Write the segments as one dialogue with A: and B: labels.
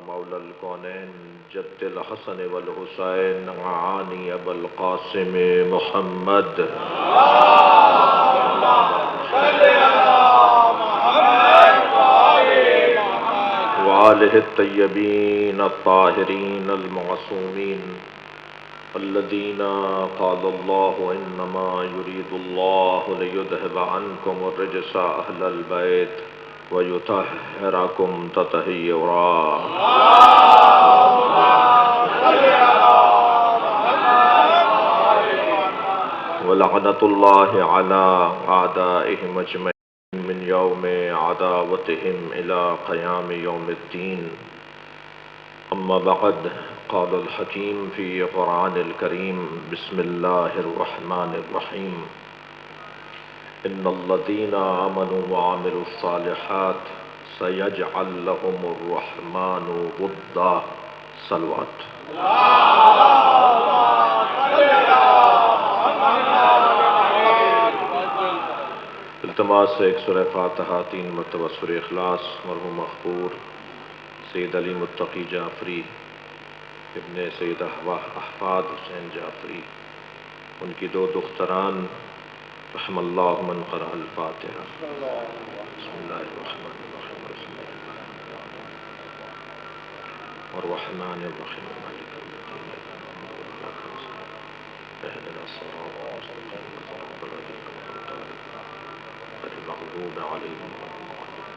A: مولا الكونين جد الحسن والحسين عاني أبا القاسم محمد وآله الطيبين الطاهرين المعصومين الذين قال الله إنما يريد الله ليذهب عنكم الرجس أهل البيت ويطهركم تطهيرا. ولعنة الله على أعدائهم أجمعين من يوم عداوتهم إلى قيام يوم الدين. أما بعد، قال الحكيم في قرآن الكريم: بسم الله الرحمن الرحيم. إن الذين آمنوا وعملوا الصالحات سيجعل لهم الرحمن ودا. صلوات. التماس سے ایک سورہ فاتحہ 3 مرتبہ سورہ اخلاص مرحوم مغفور سید علی متقی جعفری ابن سید احفاد حسین جعفری، ان کی 2 دختران، رحم اللہ من قرأ الفاتحہ. بسم اللہ الرحمن الرحیم الرحمن الرحیم مالک یوم الدین اهدنا الصراط المستقیم صراط الذین أنعمت عليهم غير المغضوب عليهم ولا الضالين.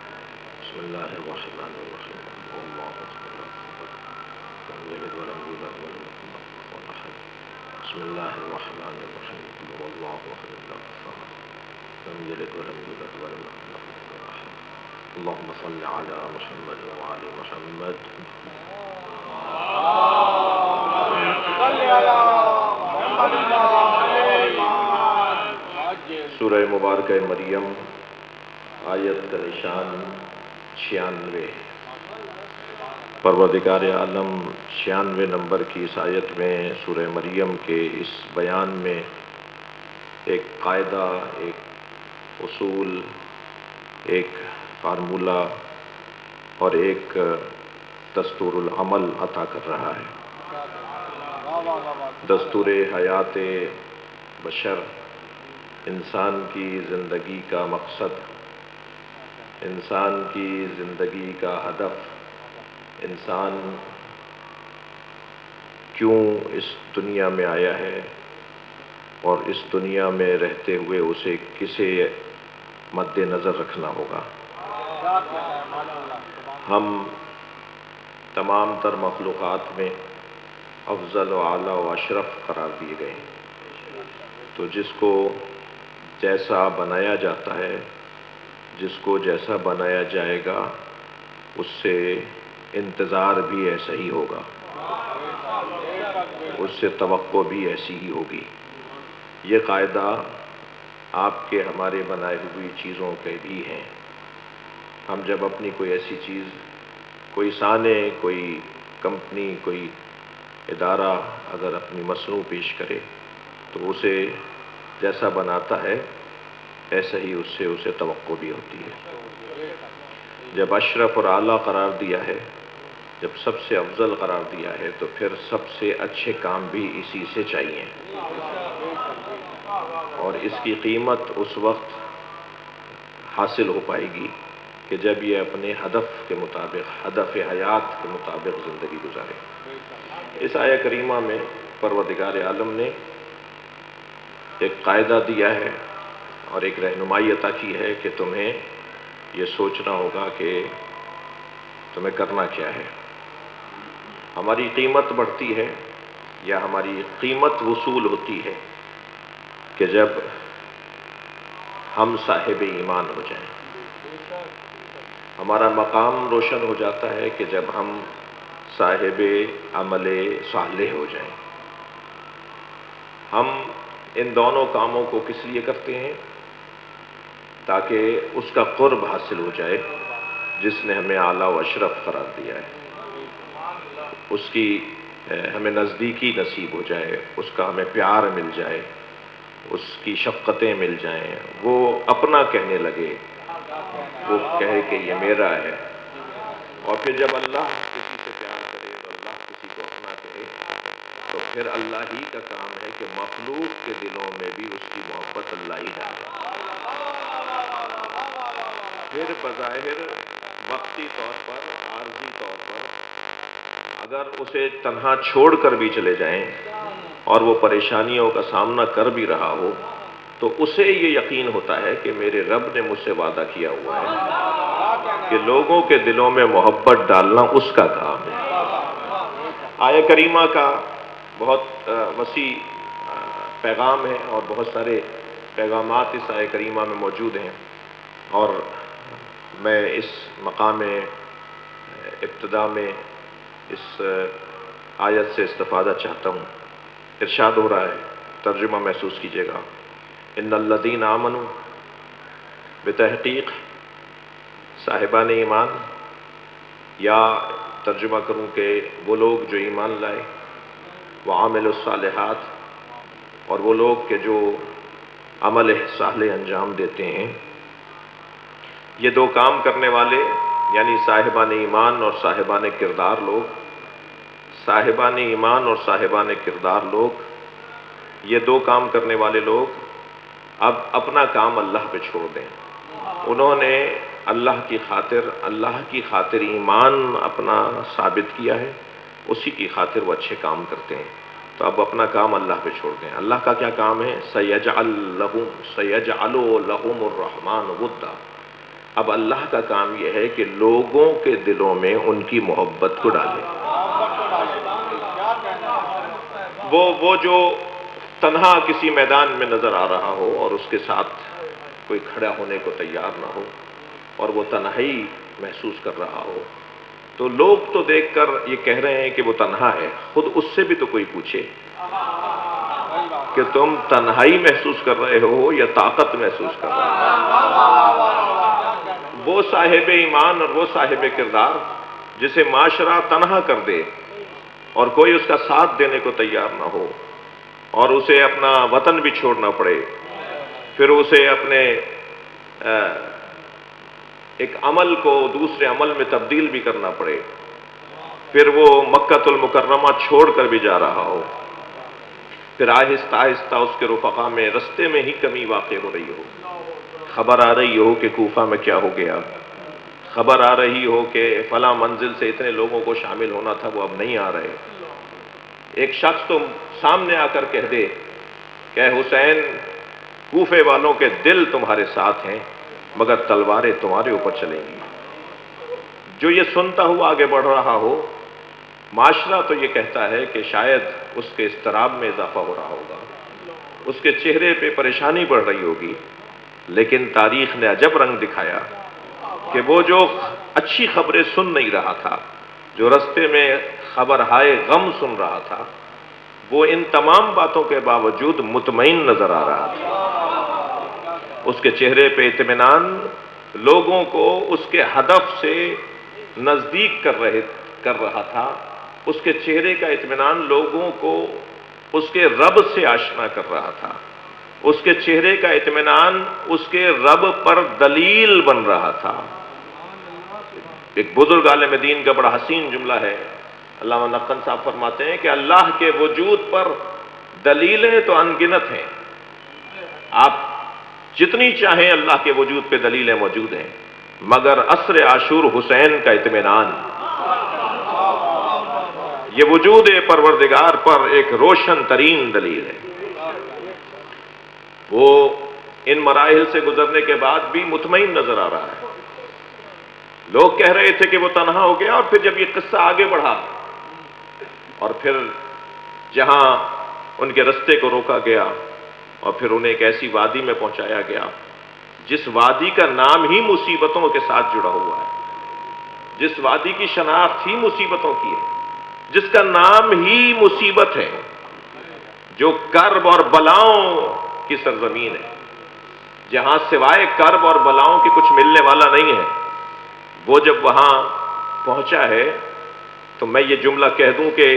A: بسم اللہ الرحمن الرحیم اللہ اکبر لم یلد ولم یولد ولم یکن له کفوا احد. بسم اللہ الرحمن الرحیم قل هو اللہ احد اللہ الصمد لم یلد ولم یولد ولم یکن له کفوا احد. اللهم صل على محمد وعلى محمد. سورہ مبارکہ مریم، آیت کا نشان 96. پروردگار عالم 96 نمبر کی اس آیت میں سورہ مریم کے اس بیان میں ایک قاعدہ، ایک اصول، ایک فارمولہ اور ایک دستور العمل عطا کر رہا ہے. دستور حیات بشر، انسان کی زندگی کا مقصد، انسان کی زندگی کا ہدف، انسان کیوں اس دنیا میں آیا ہے اور اس دنیا میں رہتے ہوئے اسے کسے مد نظر رکھنا ہوگا. ہم تمام تر مخلوقات میں افضل و اعلیٰ و اشرف قرار دیے گئے ہیں. تو جس کو جیسا بنایا جاتا ہے، جس کو جیسا بنایا جائے گا، اس سے انتظار بھی ایسا ہی ہوگا، اس سے توقع بھی ایسی ہی ہوگی. یہ قاعدہ آپ کے ہمارے بنائے ہوئی چیزوں کے بھی ہیں. ہم جب اپنی کوئی ایسی چیز، کوئی صانع، کوئی کمپنی، کوئی ادارہ اگر اپنی مصنوع پیش کرے تو اسے جیسا بناتا ہے ایسا ہی اس سے اسے توقع بھی ہوتی ہے. جب اشرف اور اعلیٰ قرار دیا ہے، جب سب سے افضل قرار دیا ہے، تو پھر سب سے اچھے کام بھی اسی سے چاہیے. اور اس کی قیمت اس وقت حاصل ہو پائے گی کہ جب یہ اپنے ہدف کے مطابق، ہدف حیات کے مطابق زندگی گزارے. اس آیہ کریمہ میں پروردگار عالم نے ایک قاعدہ دیا ہے اور ایک رہنمائی عطا کی ہے کہ تمہیں یہ سوچنا ہوگا کہ تمہیں کرنا کیا ہے. ہماری قیمت بڑھتی ہے یا ہماری قیمت وصول ہوتی ہے کہ جب ہم صاحب ایمان ہو جائیں. ہمارا مقام روشن ہو جاتا ہے کہ جب ہم صاحب عمل صالح ہو جائیں. ہم ان دونوں کاموں کو کس لیے کرتے ہیں؟ تاکہ اس کا قرب حاصل ہو جائے جس نے ہمیں اعلیٰ و اشرف قرار دیا ہے، اس کی ہمیں نزدیکی نصیب ہو جائے، اس کا ہمیں پیار مل جائے، اس کی شفقتیں مل جائیں، وہ اپنا کہنے لگے، وہ کہے کہ یہ میرا ہے. اور پھر جب اللہ کسی سے پیار پھر اللہ ہی کا کام ہے کہ مخلوق کے دلوں میں بھی اس کی محبت اللہ ہی ڈالے۔ پھر بظاہر وقتی طور پر، عارضی طور پر اگر اسے تنہا چھوڑ کر بھی چلے جائیں اور وہ پریشانیوں کا سامنا کر بھی رہا ہو تو اسے یہ یقین ہوتا ہے کہ میرے رب نے مجھ سے وعدہ کیا ہوا ہے کہ لوگوں کے دلوں میں محبت ڈالنا اس کا کام ہے۔ آیہ کریمہ کا بہت وسیع پیغام ہے اور بہت سارے پیغامات اس آیہ کریمہ میں موجود ہیں، اور میں اس مقام ابتدا میں اس آیت سے استفادہ چاہتا ہوں۔ ارشاد ہو رہا ہے، ترجمہ محسوس کیجیے گا، ان الذین آمنوا، بتحقیق صاحبان ایمان، یا ترجمہ کروں کہ وہ لوگ جو ایمان لائے، وعاملوا الصالحات، اور وہ لوگ کہ جو عمل صالح انجام دیتے ہیں۔ یہ دو کام کرنے والے یعنی صاحبان ایمان اور صاحبان کردار لوگ، صاحبان ایمان اور صاحبان کردار لوگ، یہ دو کام کرنے والے لوگ اب اپنا کام اللہ پہ چھوڑ دیں۔ انہوں نے اللہ کی خاطر ایمان اپنا ثابت کیا ہے، اسی کی خاطر وہ اچھے کام کرتے ہیں، تو اب اپنا کام اللہ پہ چھوڑ دیں۔ اللہ کا کیا کام ہے؟ سَيَجْعَلُ لَهُمُ الرَّحْمَنُ وُدًّا، اب اللہ کا کام یہ ہے کہ لوگوں کے دلوں میں ان کی محبت کو ڈالے۔ وہ جو تنہا کسی میدان میں نظر آ رہا ہو اور اس کے ساتھ کوئی کھڑا ہونے کو تیار نہ ہو اور وہ تنہائی محسوس کر رہا ہو، تو لوگ تو دیکھ کر یہ کہہ رہے ہیں کہ وہ تنہا ہے، خود اس سے بھی تو کوئی پوچھے کہ تم تنہائی محسوس کر رہے ہو یا طاقت محسوس کر رہے ہو؟ وہ صاحب ایمان اور وہ صاحب کردار جسے معاشرہ تنہا کر دے اور کوئی اس کا ساتھ دینے کو تیار نہ ہو اور اسے اپنا وطن بھی چھوڑنا پڑے، پھر اسے اپنے ایک عمل کو دوسرے عمل میں تبدیل بھی کرنا پڑے، پھر وہ مکہ المکرمہ چھوڑ کر بھی جا رہا ہو، پھر آہستہ آہستہ اس کے رفقا میں رستے میں ہی کمی واقع ہو رہی ہو، خبر آ رہی ہو کہ کوفہ میں کیا ہو گیا، خبر آ رہی ہو کہ فلاں منزل سے اتنے لوگوں کو شامل ہونا تھا وہ اب نہیں آ رہے، ایک شخص تو سامنے آ کر کہہ دے کہ حسین، کوفے والوں کے دل تمہارے ساتھ ہیں مگر تلواریں تمہارے اوپر چلیں گی۔ جو یہ سنتا ہوا آگے بڑھ رہا ہو، معاشرہ تو یہ کہتا ہے کہ شاید اس کے اضطراب میں اضافہ ہو رہا ہوگا، اس کے چہرے پہ پریشانی بڑھ رہی ہوگی، لیکن تاریخ نے عجب رنگ دکھایا کہ وہ جو اچھی خبریں سن نہیں رہا تھا، جو رستے میں خبر ہائے غم سن رہا تھا، وہ ان تمام باتوں کے باوجود مطمئن نظر آ رہا تھا۔ اس کے چہرے پہ اطمینان لوگوں کو اس کے ہدف سے نزدیک کر رہا تھا، اس کے چہرے کا اطمینان لوگوں کو اس کے رب سے آشنا کر رہا تھا، اس کے چہرے کا اطمینان اس کے رب پر دلیل بن رہا تھا۔ ایک بزرگ عالم دین کا بڑا حسین جملہ ہے، علامہ نقن صاحب فرماتے ہیں کہ اللہ کے وجود پر دلیلیں تو انگنت ہیں، آپ جتنی چاہیں اللہ کے وجود پہ دلیلیں موجود ہیں، مگر عصر عاشور حسین کا اطمینان، یہ وجود پروردگار پر ایک روشن ترین دلیل ہے۔ وہ ان مراحل سے گزرنے کے بعد بھی مطمئن نظر آ رہا ہے۔ لوگ کہہ رہے تھے کہ وہ تنہا ہو گیا، اور پھر جب یہ قصہ آگے بڑھا اور پھر جہاں ان کے رستے کو روکا گیا اور پھر انہیں ایک ایسی وادی میں پہنچایا گیا جس وادی کا نام ہی مصیبتوں کے ساتھ جڑا ہوا ہے، جس وادی کی شناخت ہی مصیبتوں کی ہے، جس کا نام ہی مصیبت ہے، جو کرب اور بلاؤں کی سرزمین ہے، جہاں سوائے کرب اور بلاؤں کے کچھ ملنے والا نہیں ہے، وہ جب وہاں پہنچا ہے تو میں یہ جملہ کہہ دوں کہ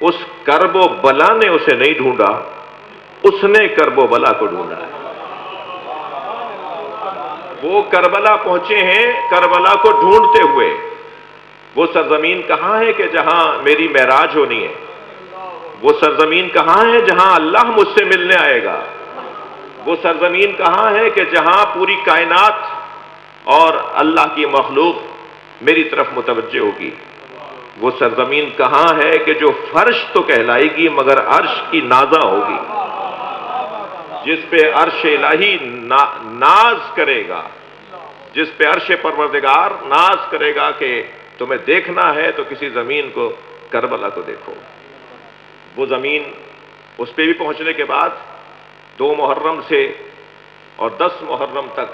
A: اس کرب و بلا نے اسے نہیں ڈھونڈا، اس نے کرب و بلا کو ڈھونڈا ہے۔ وہ کربلا پہنچے ہیں کربلا کو ڈھونڈتے ہوئے۔ وہ سرزمین کہاں ہے کہ جہاں میری معراج ہونی ہے؟ وہ سرزمین کہاں ہے جہاں اللہ مجھ سے ملنے آئے گا؟ وہ سرزمین کہاں ہے کہ جہاں پوری کائنات اور اللہ کی مخلوق میری طرف متوجہ ہوگی؟ وہ سرزمین کہاں ہے کہ جو فرش تو کہلائے گی مگر عرش کی نازا ہوگی، جس پہ عرش الہی ناز کرے گا، جس پہ عرش پروردگار ناز کرے گا کہ تمہیں دیکھنا ہے تو کسی زمین کو، کربلا کو دیکھو۔ وہ زمین، اس پہ بھی پہنچنے کے بعد 2 محرم سے اور 10 محرم تک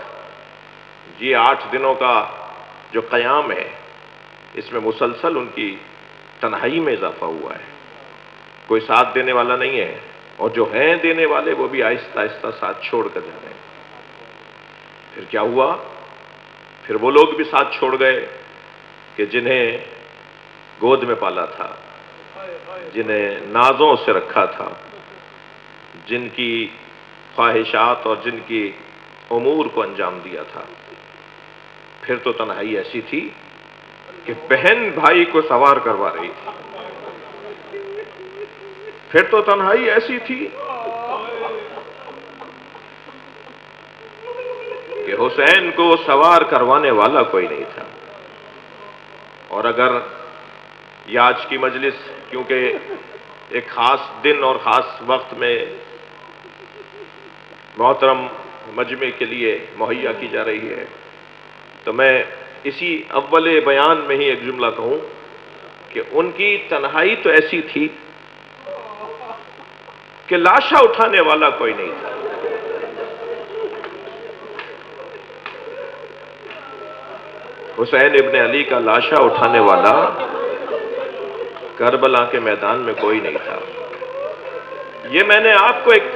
A: یہ 8 دنوں کا جو قیام ہے، اس میں مسلسل ان کی تنہائی میں اضافہ ہوا ہے، کوئی ساتھ دینے والا نہیں ہے، اور جو ہیں دینے والے وہ بھی آہستہ آہستہ ساتھ چھوڑ کر جا رہے ہیں۔ پھر کیا ہوا؟ پھر وہ لوگ بھی ساتھ چھوڑ گئے کہ جنہیں گود میں پالا تھا، جنہیں نازوں سے رکھا تھا، جن کی خواہشات اور جن کی امور کو انجام دیا تھا۔ پھر تو تنہائی ایسی تھی کہ بہن بھائی کو سوار کروا رہی تھی، پھر تو تنہائی ایسی تھی کہ حسین کو سوار کروانے والا کوئی نہیں تھا۔ اور اگر یہ آج کی مجلس کیونکہ ایک خاص دن اور خاص وقت میں محترم مجمع کے لیے مہیا کی جا رہی ہے، تو میں اسی اول بیان میں ہی ایک جملہ کہوں کہ ان کی تنہائی تو ایسی تھی کہ لاشا اٹھانے والا کوئی نہیں تھا۔ حسین ابن علی کا لاشا اٹھانے والا کربلا کے میدان میں کوئی نہیں تھا۔ یہ میں نے آپ کو ایک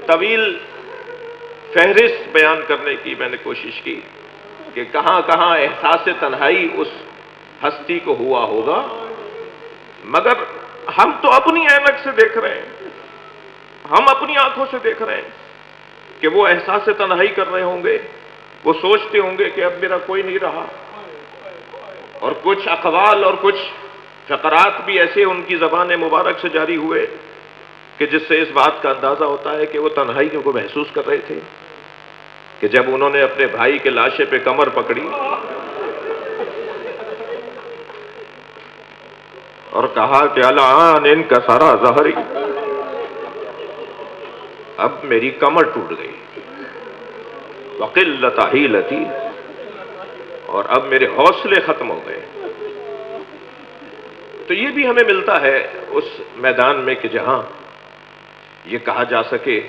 A: طویل فہرست بیان کرنے کی میں نے کوشش کی کہ کہاں کہاں احساس تنہائی اس ہستی کو ہوا ہوگا، مگر ہم تو اپنی عینک سے دیکھ رہے ہیں، ہم اپنی آنکھوں سے دیکھ رہے ہیں کہ وہ احساس تنہائی کر رہے ہوں گے، وہ سوچتے ہوں گے کہ اب میرا کوئی نہیں رہا، اور کچھ اقوال اور کچھ فقرات بھی ایسے ان کی زبان مبارک سے جاری ہوئے کہ جس سے اس بات کا اندازہ ہوتا ہے کہ وہ تنہائی کو محسوس کر رہے تھے، کہ جب انہوں نے اپنے بھائی کے لاشے پہ کمر پکڑی اور کہا کہ الآن ان کا سارا ظہری، اب میری کمر ٹوٹ گئی، وقلت حیلتی، اور اب میرے حوصلے ختم ہو گئے۔ تو یہ بھی ہمیں ملتا ہے اس میدان میں کہ جہاں یہ کہا جا سکے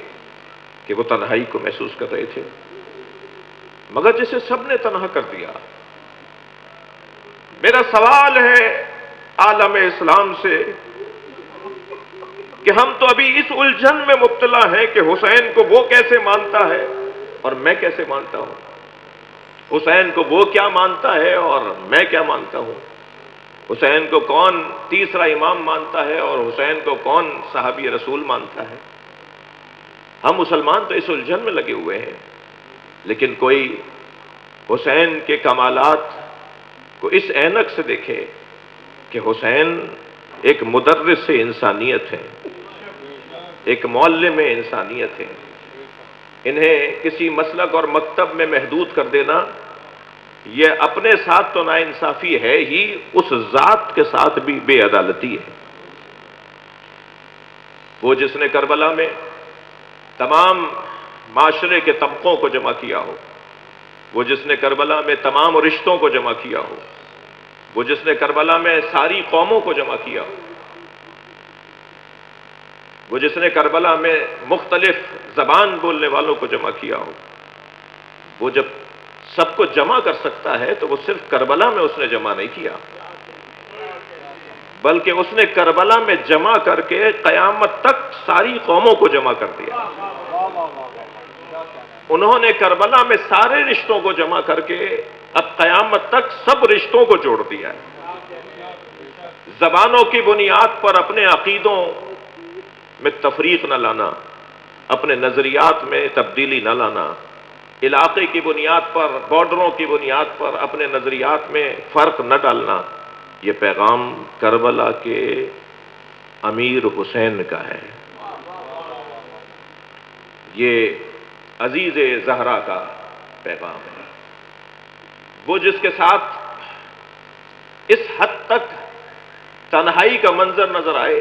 A: کہ وہ تنہائی کو محسوس کر رہے تھے، مگر جسے سب نے تنہا کر دیا۔ میرا سوال ہے عالم اسلام سے کہ ہم تو ابھی اس الجھن میں مبتلا ہیں کہ حسین کو وہ کیسے مانتا ہے اور میں کیسے مانتا ہوں، حسین کو وہ کیا مانتا ہے اور میں کیا مانتا ہوں، حسین کو کون تیسرا امام مانتا ہے اور حسین کو کون صحابی رسول مانتا ہے۔ ہم مسلمان تو اس الجھن میں لگے ہوئے ہیں، لیکن کوئی حسین کے کمالات کو اس عینک سے دیکھے کہ حسین ایک مدرس انسانیت ہے، ایک معلم انسانیت ہے۔ انہیں کسی مسلک اور مکتب میں محدود کر دینا یہ اپنے ساتھ تو ناانصافی ہے ہی، اس ذات کے ساتھ بھی بے عدالتی ہے۔ وہ جس نے کربلا میں تمام معاشرے کے طبقوں کو جمع کیا ہو، وہ جس نے کربلا میں تمام رشتوں کو جمع کیا ہو، وہ جس نے کربلا میں ساری قوموں کو جمع کیا ہو، وہ جس نے کربلا میں مختلف زبان بولنے والوں کو جمع کیا ہو، وہ جب سب کو جمع کر سکتا ہے تو وہ صرف کربلا میں اس نے جمع نہیں کیا، بلکہ اس نے کربلا میں جمع کر کے قیامت تک ساری قوموں کو جمع کر دیا۔ انہوں نے کربلا میں سارے رشتوں کو جمع کر کے اب قیامت تک سب رشتوں کو جوڑ دیا ہے۔ زبانوں کی بنیاد پر اپنے عقیدوں میں تفریق نہ لانا، اپنے نظریات میں تبدیلی نہ لانا، علاقے کی بنیاد پر، بارڈروں کی بنیاد پر اپنے نظریات میں فرق نہ ڈالنا، یہ پیغام کربلا کے امیر حسین کا ہے۔ یہ عزیز زہرا کا پیغام ہے، وہ جس کے ساتھ اس حد تک تنہائی کا منظر نظر آئے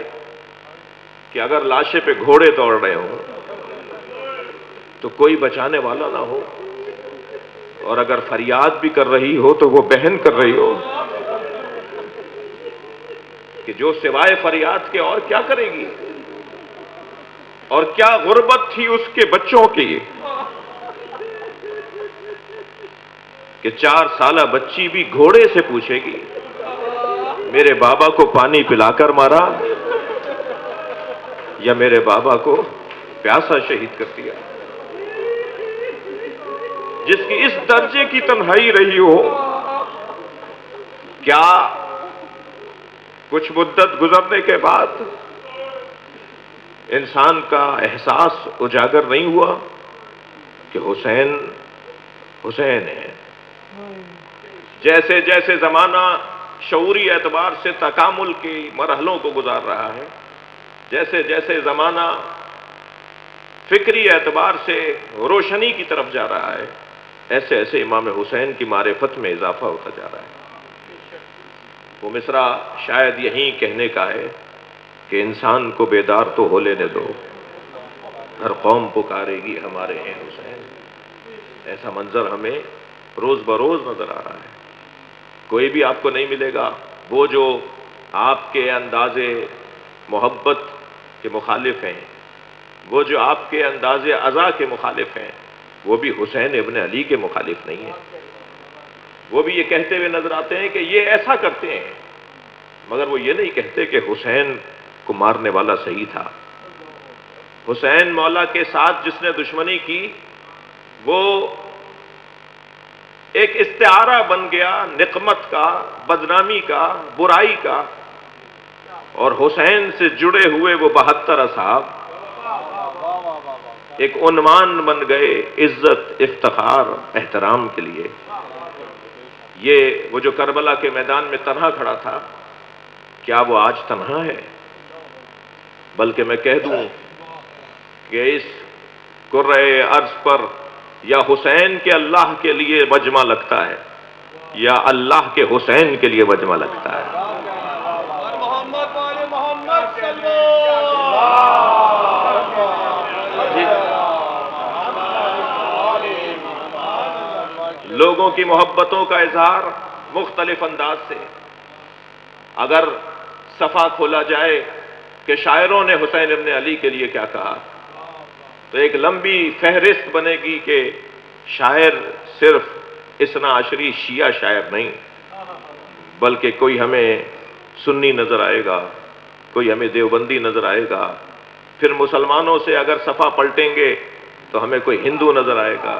A: کہ اگر لاشے پہ گھوڑے دوڑ رہے ہوں تو کوئی بچانے والا نہ ہو، اور اگر فریاد بھی کر رہی ہو تو وہ بہن کر رہی ہو کہ جو سوائے فریاد کے اور کیا کرے گی، اور کیا غربت تھی اس کے بچوں کی کہ 4 سالہ بچی بھی گھوڑے سے پوچھے گی میرے بابا کو پانی پلا کر مارا یا میرے بابا کو پیاسا شہید کر دیا۔ جس کی اس درجے کی تنہائی رہی ہو، کیا کچھ مدت گزرنے کے بعد انسان کا احساس اجاگر نہیں ہوا کہ حسین حسین ہے؟ جیسے جیسے زمانہ شعوری اعتبار سے تکامل کی مرحلوں کو گزار رہا ہے، جیسے جیسے زمانہ فکری اعتبار سے روشنی کی طرف جا رہا ہے، ایسے ایسے امام حسین کی معرفت میں اضافہ ہوتا جا رہا ہے۔ وہ مصرع شاید یہی کہنے کا ہے کہ انسان کو بیدار تو ہو لینے دو، ہر قوم پکارے گی ہمارے ہیں حسین۔ ایسا منظر ہمیں روز بروز نظر آ رہا ہے۔ کوئی بھی آپ کو نہیں ملے گا وہ جو آپ کے انداز محبت کے مخالف ہیں، وہ جو آپ کے انداز عزا کے مخالف ہیں، وہ بھی حسین ابن علی کے مخالف نہیں ہیں۔ وہ بھی یہ کہتے ہوئے نظر آتے ہیں کہ یہ ایسا کرتے ہیں، مگر وہ یہ نہیں کہتے کہ حسین کو مارنے والا صحیح تھا۔ حسین مولا کے ساتھ جس نے دشمنی کی وہ ایک استعارہ بن گیا نقمت کا، بدنامی کا، برائی کا، اور حسین سے جڑے ہوئے وہ 72 اصحاب ایک عنوان بن گئے عزت، افتخار، احترام کے لیے۔ یہ وہ جو کربلا کے میدان میں تنہا کھڑا تھا، کیا وہ آج تنہا ہے؟ بلکہ میں کہہ دوں کہ اس کرۂ ارض پر یا حسین کے اللہ کے لیے مجمع لگتا ہے یا اللہ کے حسین کے لیے مجمع لگتا ہے۔ لوگوں کی محبتوں کا اظہار مختلف انداز سے، اگر صفحہ کھولا جائے کہ شاعروں نے حسین ابن علی کے لیے کیا کہا تو ایک لمبی فہرست بنے گی کہ شاعر صرف اثنا عشری شیعہ شاعر نہیں، بلکہ کوئی ہمیں سنی نظر آئے گا، کوئی ہمیں دیوبندی نظر آئے گا، پھر مسلمانوں سے اگر صفحہ پلٹیں گے تو ہمیں کوئی ہندو نظر آئے گا،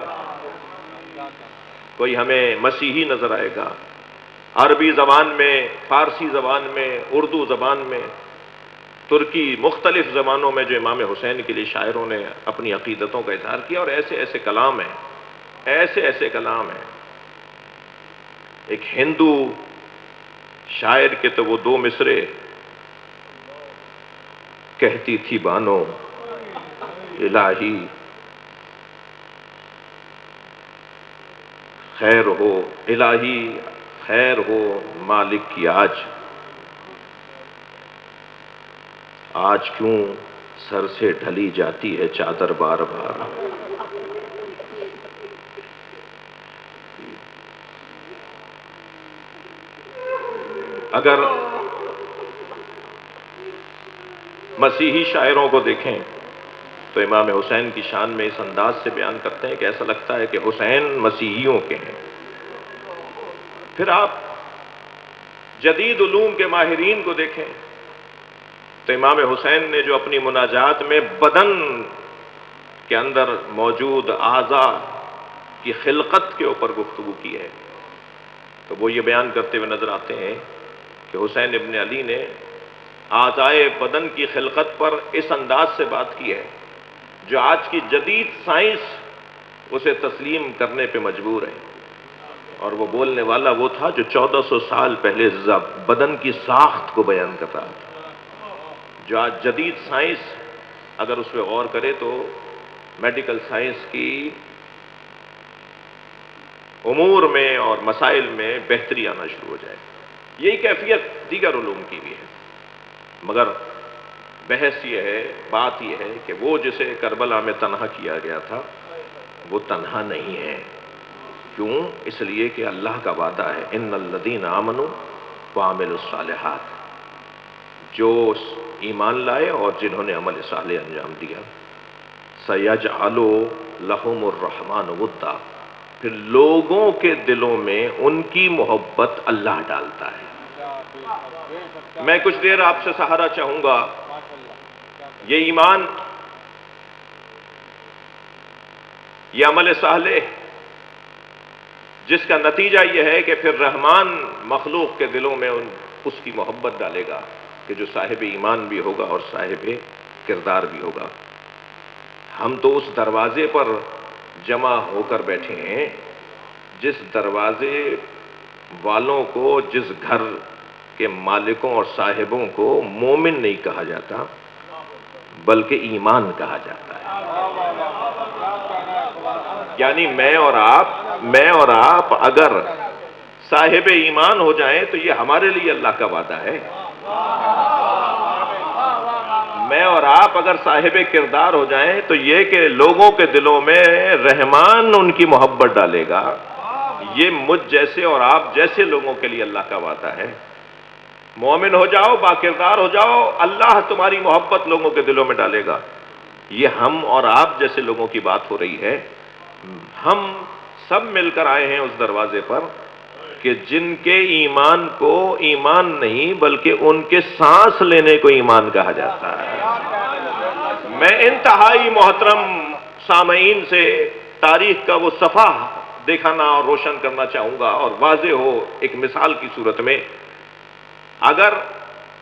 A: کوئی ہمیں مسیحی نظر آئے گا۔ عربی زبان میں، فارسی زبان میں، اردو زبان میں، ترکی، مختلف زبانوں میں جو امام حسین کے لیے شاعروں نے اپنی عقیدتوں کا اظہار کیا، اور ایسے ایسے کلام ہیں، ایسے ایسے کلام ہیں۔ ایک ہندو شاعر کے تو وہ 2 مصرے، کہتی تھی بانو الہی خیر ہو، الہی خیر ہو مالک کی آج کیوں سر سے ڈھلی جاتی ہے چادر بار بار۔ اگر مسیحی شاعروں کو دیکھیں تو امام حسین کی شان میں اس انداز سے بیان کرتے ہیں کہ ایسا لگتا ہے کہ حسین مسیحیوں کے ہیں۔ پھر آپ جدید علوم کے ماہرین کو دیکھیں تو امام حسین نے جو اپنی مناجات میں بدن کے اندر موجود اعضاء کی خلقت کے اوپر گفتگو کی ہے تو وہ یہ بیان کرتے ہوئے نظر آتے ہیں کہ حسین ابن علی نے اعضائے بدن کی خلقت پر اس انداز سے بات کی ہے جو آج کی جدید سائنس اسے تسلیم کرنے پہ مجبور ہے، اور وہ بولنے والا وہ تھا جو 1400 سال پہلے بدن کی ساخت کو بیان کر رہا تھا۔ جو آج جدید سائنس اگر اس پہ غور کرے تو میڈیکل سائنس کی امور میں اور مسائل میں بہتری آنا شروع ہو جائے. یہی کیفیت دیگر علوم کی بھی ہے، مگر بحث یہ ہے، بات یہ ہے کہ وہ جسے کربلا میں تنہا کیا گیا تھا وہ تنہا نہیں ہے. کیوں؟ اس لیے کہ اللہ کا وعدہ ہے ان الذین آمنوا وعملوا الصالحات، جو ایمان لائے اور جنہوں نے عمل صالح انجام دیا، سَيَجْعَلُ لَهُمُ الرَّحْمَنُ وُدًّا، پھر لوگوں کے دلوں میں ان کی محبت اللہ ڈالتا ہے. میں کچھ دیر آپ سے سہارا چاہوں گا. یہ ایمان، یہ عمل صالح، جس کا نتیجہ یہ ہے کہ پھر رحمان مخلوق کے دلوں میں اس کی محبت ڈالے گا کہ جو صاحب ایمان بھی ہوگا اور صاحب کردار بھی ہوگا. ہم تو اس دروازے پر جمع ہو کر بیٹھے ہیں جس دروازے والوں کو، جس گھر کے مالکوں اور صاحبوں کو مومن نہیں کہا جاتا بلکہ ایمان کہا جاتا ہے. یعنی میں اور آپ اگر صاحب ایمان ہو جائیں تو یہ ہمارے لیے اللہ کا وعدہ ہے. میں اور آپ اگر صاحب کردار ہو جائیں تو یہ کہ لوگوں کے دلوں میں رحمان ان کی محبت ڈالے گا، یہ مجھ جیسے اور آپ جیسے لوگوں کے لیے اللہ کا وعدہ ہے. مومن ہو جاؤ، با کردار ہو جاؤ، اللہ تمہاری محبت لوگوں کے دلوں میں ڈالے گا. یہ ہم اور آپ جیسے لوگوں کی بات ہو رہی ہے. ہم سب مل کر آئے ہیں اس دروازے پر کہ جن کے ایمان کو ایمان نہیں بلکہ ان کے سانس لینے کو ایمان کہا جاتا ہے. میں انتہائی محترم سامعین سے تاریخ کا وہ صفحہ دکھانا اور روشن کرنا چاہوں گا اور واضح ہو ایک مثال کی صورت میں. اگر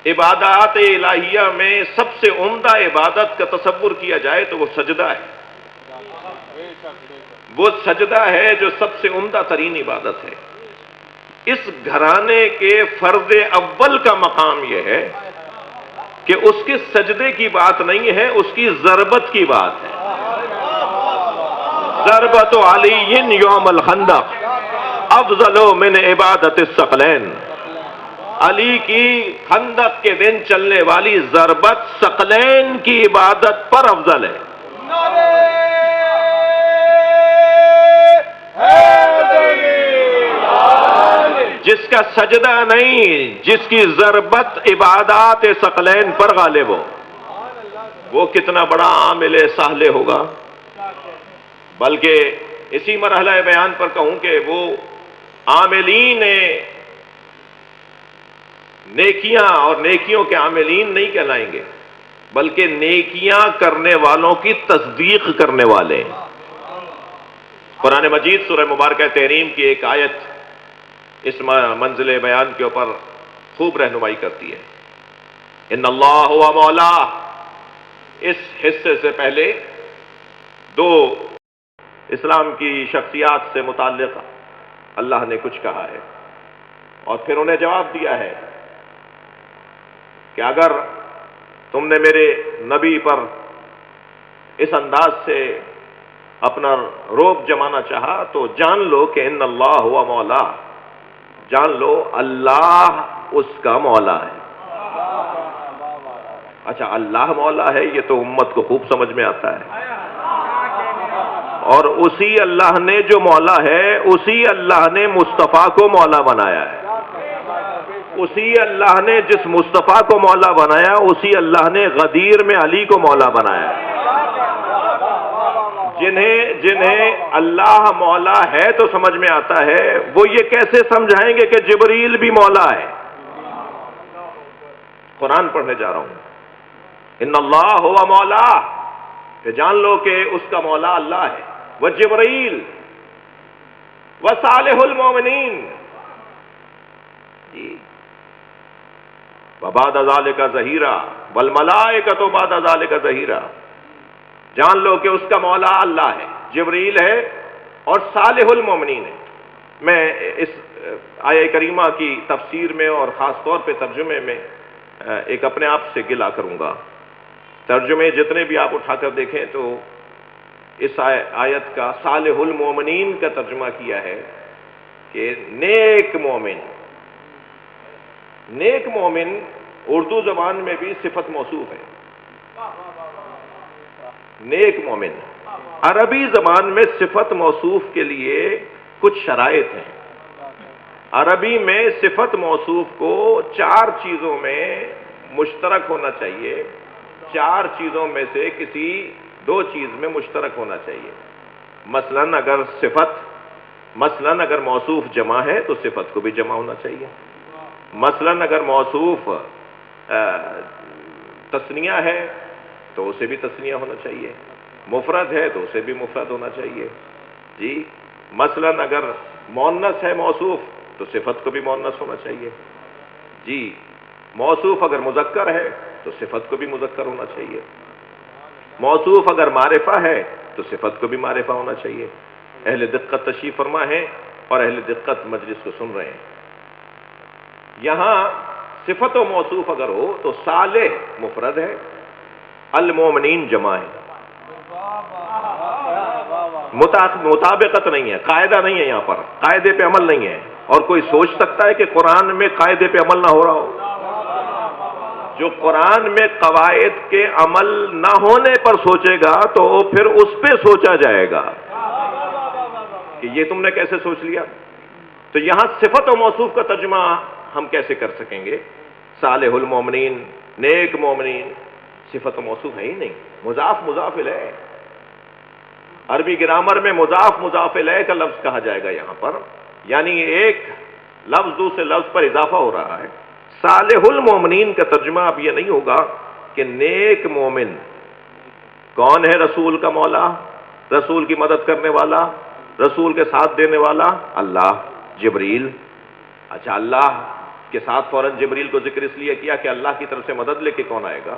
A: عبادات الہیہ میں سب سے عمدہ عبادت کا تصور کیا جائے تو وہ سجدہ ہے. وہ سجدہ ہے جو سب سے عمدہ ترین عبادت ہے. اس گھرانے کے فرد اول کا مقام یہ ہے کہ اس کے سجدے کی بات نہیں ہے، اس کی ضربت کی بات ہے. ضربت علی یوم الخندق افضل من عبادت الثقلین. علی کی خندق کے دن چلنے والی ضربت ثقلین کی عبادت پر افضل ہے. جس کا سجدہ نہیں، جس کی ضربت عبادات ثقلین پر غالب ہو، وہ کتنا بڑا عامل صالح ہوگا. بلکہ اسی مرحلہ بیان پر کہوں کہ وہ عاملین نیکیاں اور نیکیوں کے عاملین نہیں کہلائیں گے بلکہ نیکیاں کرنے والوں کی تصدیق کرنے والے ہیں. قرآن مجید سورہ مبارکہ تحریم کی ایک آیت اس منزل بیان کے اوپر خوب رہنمائی کرتی ہے. ان اللہ ہوا مولا. اس حصے سے پہلے دو اسلام کی شخصیات سے متعلق اللہ نے کچھ کہا ہے اور پھر انہیں جواب دیا ہے کہ اگر تم نے میرے نبی پر اس انداز سے اپنا روب جمانا چاہا تو جان لو کہ ان اللہ ہوا مولا. جان لو اللہ اس کا مولا ہے. اچھا، اللہ مولا ہے یہ تو امت کو خوب سمجھ میں آتا ہے. اور اسی اللہ نے جو مولا ہے اسی اللہ نے مصطفیٰ کو مولا بنایا ہے. اسی اللہ نے جس مصطفیٰ کو مولا بنایا اسی اللہ نے غدیر میں علی کو مولا بنایا ہے. جنہیں اللہ مولا ہے تو سمجھ میں آتا ہے، وہ یہ کیسے سمجھائیں گے کہ جبریل بھی مولا ہے. قرآن پڑھنے جا رہا ہوں. ان اللہ ہوا مولا، کہ جان لو کہ اس کا مولا اللہ ہے. وہ جبریل و صالح المومنین جی وبعد ذالک ظہیرا والملائکۃ بعد ذالک ظہیرا. جان لو کہ اس کا مولا اللہ ہے، جبریل ہے اور صالح المومنین ہے. میں اس آیہ کریمہ کی تفسیر میں اور خاص طور پہ ترجمے میں ایک اپنے آپ سے گلا کروں گا. ترجمے جتنے بھی آپ اٹھا کر دیکھیں تو اس آیت کا صالح المومنین کا ترجمہ کیا ہے کہ نیک مومن. نیک مومن اردو زبان میں بھی صفت موصوف ہے. نیک مومن عربی زبان میں صفت موصوف کے لیے کچھ شرائط ہیں. عربی میں صفت موصوف کو 4 چیزوں میں مشترک ہونا چاہیے. 4 چیزوں میں سے کسی 2 چیز میں مشترک ہونا چاہیے. مثلاً اگر موصوف جمع ہے تو صفت کو بھی جمع ہونا چاہیے. مثلاً اگر موصوف تثنیہ ہے تو اسے بھی تثنیہ ہونا چاہیے. مفرد ہے تو اسے بھی مفرد ہونا چاہیے. جی مثلاً اگر مؤنث ہے موصوف تو صفت کو بھی مؤنث ہونا چاہیے. جی موصوف اگر مذکر ہے تو صفت کو بھی مذکر ہونا چاہیے. موصوف اگر معرفہ ہے تو صفت کو بھی معرفہ ہونا چاہیے. اہل دقت تشریف فرما ہے اور اہل دقت مجلس کو سن رہے ہیں. یہاں صفت و موصوف اگر ہو تو صالح مفرد ہے، المومنین جمع ہے. مطابقت نہیں ہے، قاعدہ نہیں ہے. یہاں پر قاعدے پہ عمل نہیں ہے. اور کوئی سوچ سکتا ہے کہ قرآن میں قاعدے پہ عمل نہ ہو رہا ہو؟ جو قرآن میں قواعد کے عمل نہ ہونے پر سوچے گا تو پھر اس پہ سوچا جائے گا کہ یہ تم نے کیسے سوچ لیا. تو یہاں صفت و موصوف کا ترجمہ ہم کیسے کر سکیں گے؟ صالح المومنین، نیک مومنین، صفت و موصوف ہے ہی نہیں. مضاف مضاف الیہ. عربی گرامر میں مضاف مضاف الیہ کا لفظ کہا جائے گا یہاں پر، یعنی ایک لفظ دوسرے لفظ پر اضافہ ہو رہا ہے. صالح المومنین کا ترجمہ اب یہ نہیں ہوگا کہ نیک مومن کون ہے؟ رسول کا مولا، رسول کی مدد کرنے والا، رسول کے ساتھ دینے والا اللہ. جبریل، اچھا اللہ کے ساتھ فوراً جبریل کو ذکر اس لیے کیا کہ اللہ کی طرف سے مدد لے کے کون آئے گا؟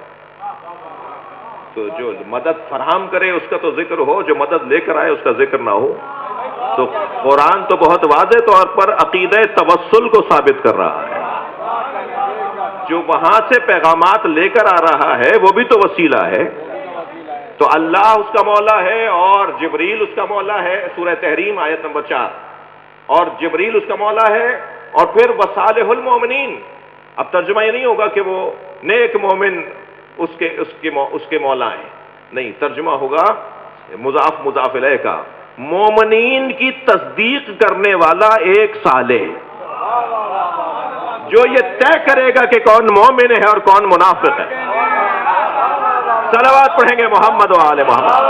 A: تو جو مدد فراہم کرے اس کا تو ذکر ہو، جو مدد لے کر آئے اس کا ذکر نہ ہو. تو قرآن تو بہت واضح طور پر عقیدہ توسل کو ثابت کر رہا ہے. جو وہاں سے پیغامات لے کر آ رہا ہے وہ بھی تو وسیلہ ہے. تو اللہ اس کا مولا ہے اور جبریل اس کا مولا ہے. سورہ تحریم آیت نمبر 4. اور جبریل اس کا مولا ہے اور پھر وصالح المومنین. اب ترجمہ یہ نہیں ہوگا کہ وہ نیک مومن اس کے مولا ہیں، نہیں. ترجمہ ہوگا مضاف مضاف الیہ کا، مومنین کی تصدیق کرنے والا ایک صالح جو یہ طے کرے گا کہ کون مومن ہے اور کون منافق ہے. صلوات پڑھیں گے محمد و آل محمد.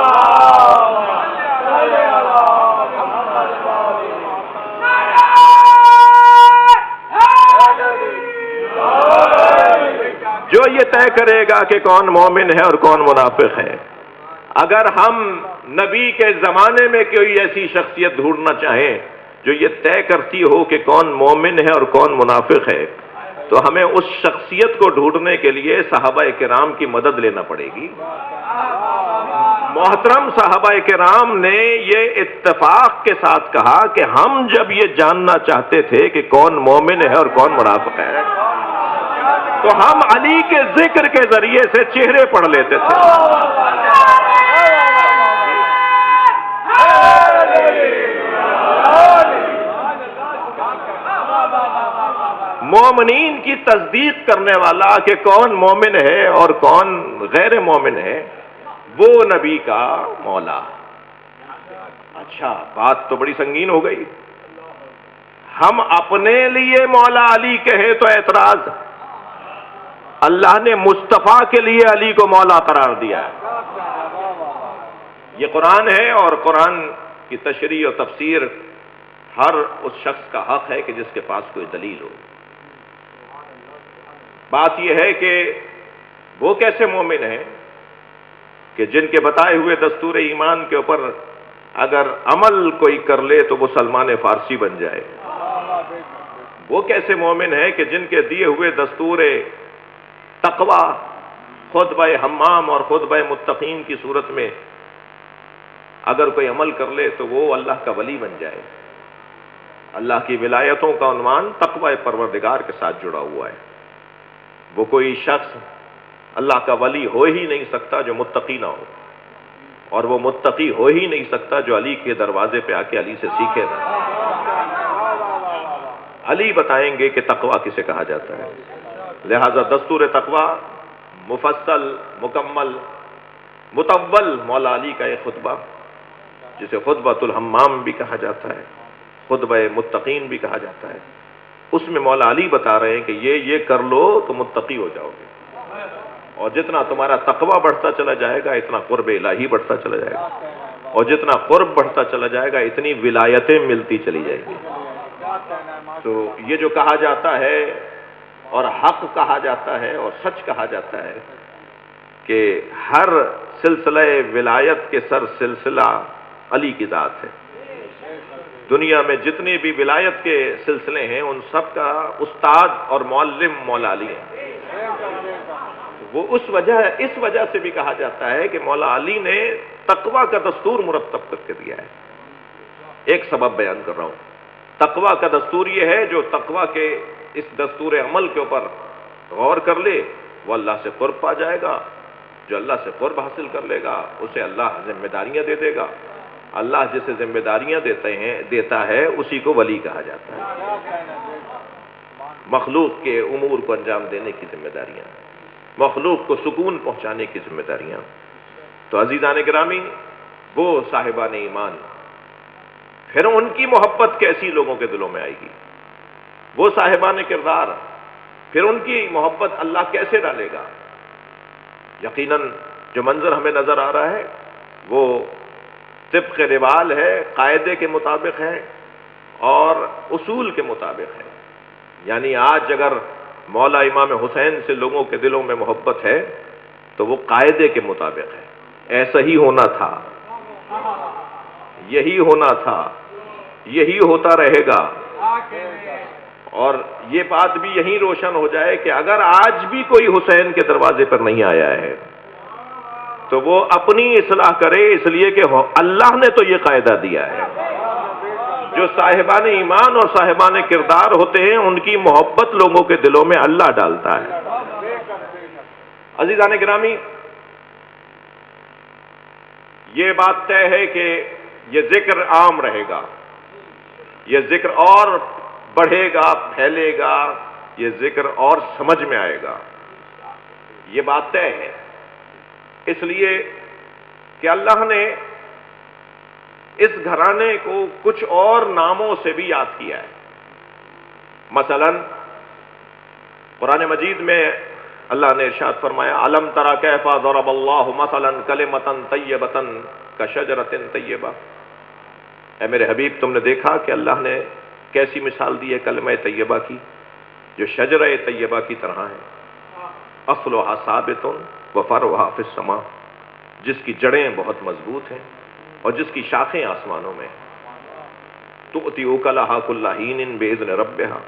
A: جو یہ طے کرے گا کہ کون مومن ہے اور کون منافق ہے. اگر ہم نبی کے زمانے میں کوئی ایسی شخصیت ڈھونڈنا چاہیں جو یہ طے کرتی ہو کہ کون مومن ہے اور کون منافق ہے، تو ہمیں اس شخصیت کو ڈھونڈنے کے لیے صحابہ کرام کی مدد لینا پڑے گی. محترم صحابہ کرام نے یہ اتفاق کے ساتھ کہا کہ ہم جب یہ جاننا چاہتے تھے کہ کون مومن ہے اور کون منافق ہے تو ہم علی کے ذکر کے ذریعے سے چہرے پڑھ لیتے تھے. مومنین کی تصدیق کرنے والا کہ کون مومن ہے اور کون غیر مومن ہے، وہ نبی کا مولا. اچھا بات تو بڑی سنگین ہو گئی. ہم اپنے لیے مولا علی کہیں تو اعتراض، اللہ نے مصطفیٰ کے لیے علی کو مولا قرار دیا ہے. یہ قرآن ہے اور قرآن کی تشریح و تفسیر ہر اس شخص کا حق ہے کہ جس کے پاس کوئی دلیل ہو. بات یہ ہے کہ وہ کیسے مومن ہیں کہ جن کے بتائے ہوئے دستور ایمان کے اوپر اگر عمل کوئی کر لے تو وہ سلمان فارسی بن جائے. وہ کیسے مومن ہیں کہ جن کے دیے ہوئے دستور تقوی خطبہ حمام اور خطبہ متقین کی صورت میں اگر کوئی عمل کر لے تو وہ اللہ کا ولی بن جائے. اللہ کی ولایتوں کا عنوان تقوی پروردگار کے ساتھ جڑا ہوا ہے. وہ کوئی شخص اللہ کا ولی ہو ہی نہیں سکتا جو متقی نہ ہو، اور وہ متقی ہو ہی نہیں سکتا جو علی کے دروازے پہ آ کے علی سے سیکھے نہ۔ علی بتائیں گے کہ تقویٰ کسے کہا جاتا ہے۔ لہذا دستور تقویٰ مفصل، مکمل، مطول مولا علی کا ایک خطبہ، جسے خطبۃ الحمام بھی کہا جاتا ہے، خطبہ متقین بھی کہا جاتا ہے، اس میں مولا علی بتا رہے ہیں کہ یہ کر لو تو متقی ہو جاؤ گے، اور جتنا تمہارا تقویٰ بڑھتا چلا جائے گا اتنا قرب الہی بڑھتا چلا جائے گا، اور جتنا قرب بڑھتا چلا جائے گا اتنی ولایتیں ملتی چلی جائیں گی۔ تو یہ جو کہا جاتا ہے اور حق کہا جاتا ہے اور سچ کہا جاتا ہے کہ ہر سلسلہ ولایت کے سر سلسلہ علی کی ذات ہے۔ دنیا میں جتنے بھی ولایت کے سلسلے ہیں ان سب کا استاد اور معلم مولا علی ہے۔ وہ اس وجہ سے بھی کہا جاتا ہے کہ مولا علی نے تقویٰ کا دستور مرتب کر کے دیا ہے۔ ایک سبب بیان کر رہا ہوں۔ تقویٰ کا دستور یہ ہے، جو تقویٰ کے اس دستور عمل کے اوپر غور کر لے وہ اللہ سے قرب پا جائے گا، جو اللہ سے قرب حاصل کر لے گا اسے اللہ ذمہ داریاں دے دے گا، اللہ جسے ذمہ داریاں دیتا ہے اسی کو ولی کہا جاتا ہے۔ مخلوق کے امور کو انجام دینے کی ذمہ داریاں، مخلوق کو سکون پہنچانے کی ذمہ داریاں۔ تو عزیزان گرامی، وہ صاحبان ایمان، پھر ان کی محبت کیسی لوگوں کے دلوں میں آئے گی؟ وہ صاحبان کردار، پھر ان کی محبت اللہ کیسے ڈالے گا؟ یقیناً جو منظر ہمیں نظر آ رہا ہے وہ طبق روال ہے، قاعدے کے مطابق ہے اور اصول کے مطابق ہے۔ یعنی آج اگر مولا امام حسین سے لوگوں کے دلوں میں محبت ہے تو وہ قاعدے کے مطابق ہے، ایسا ہی ہونا تھا، یہی ہونا تھا، یہی ہوتا رہے گا۔ اور یہ بات بھی یہی روشن ہو جائے کہ اگر آج بھی کوئی حسین کے دروازے پر نہیں آیا ہے تو وہ اپنی اصلاح کرے، اس لیے کہ اللہ نے تو یہ قاعدہ دیا ہے، جو صاحبان ایمان اور صاحبان کردار ہوتے ہیں ان کی محبت لوگوں کے دلوں میں اللہ ڈالتا ہے۔ عزیزان گرامی، یہ بات طے ہے کہ یہ ذکر عام رہے گا، یہ ذکر اور بڑھے گا، پھیلے گا، یہ ذکر اور سمجھ میں آئے گا، یہ بات طے ہے۔ اس لیے کہ اللہ نے اس گھرانے کو کچھ اور ناموں سے بھی یاد کیا ہے۔ مثلا قرآن مجید میں اللہ نے ارشاد فرمایا، الم تری کیف ضرب اللہ مثلا کلمۃ طیبۃ کشجرۃ طیبہ، اے میرے حبیب تم نے دیکھا کہ اللہ نے کیسی مثال دی ہے کلمہ طیبہ کی، جو شجرہ طیبہ کی طرح ہے، اصلھا ثابت وفرعھا فی السماء، جس کی جڑیں بہت مضبوط ہیں اور جس کی شاخیں آسمانوں میں، تؤتی اکلھا کل حین باذن ربھا،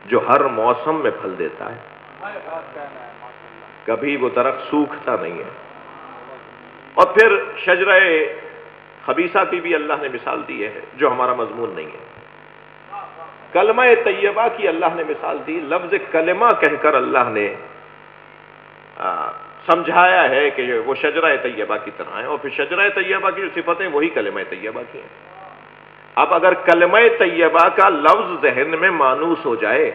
A: جو ہر موسم میں پھل دیتا ہے، کبھی وہ درخت سوکھتا نہیں ہے۔ اور پھر شجرہ خبیثہ کی بھی اللہ نے مثال دی ہے، جو ہمارا مضمون نہیں ہے۔ کلمہ طیبہ کی اللہ نے مثال دی، لفظ کلمہ کہہ کر اللہ نے سمجھایا ہے کہ وہ شجرہ طیبہ کی طرح ہے، اور پھر شجرہ طیبہ کی جو صفتیں وہی کلمہ طیبہ کی ہیں۔ اب اگر کلمہ طیبہ کا لفظ ذہن میں مانوس ہو جائے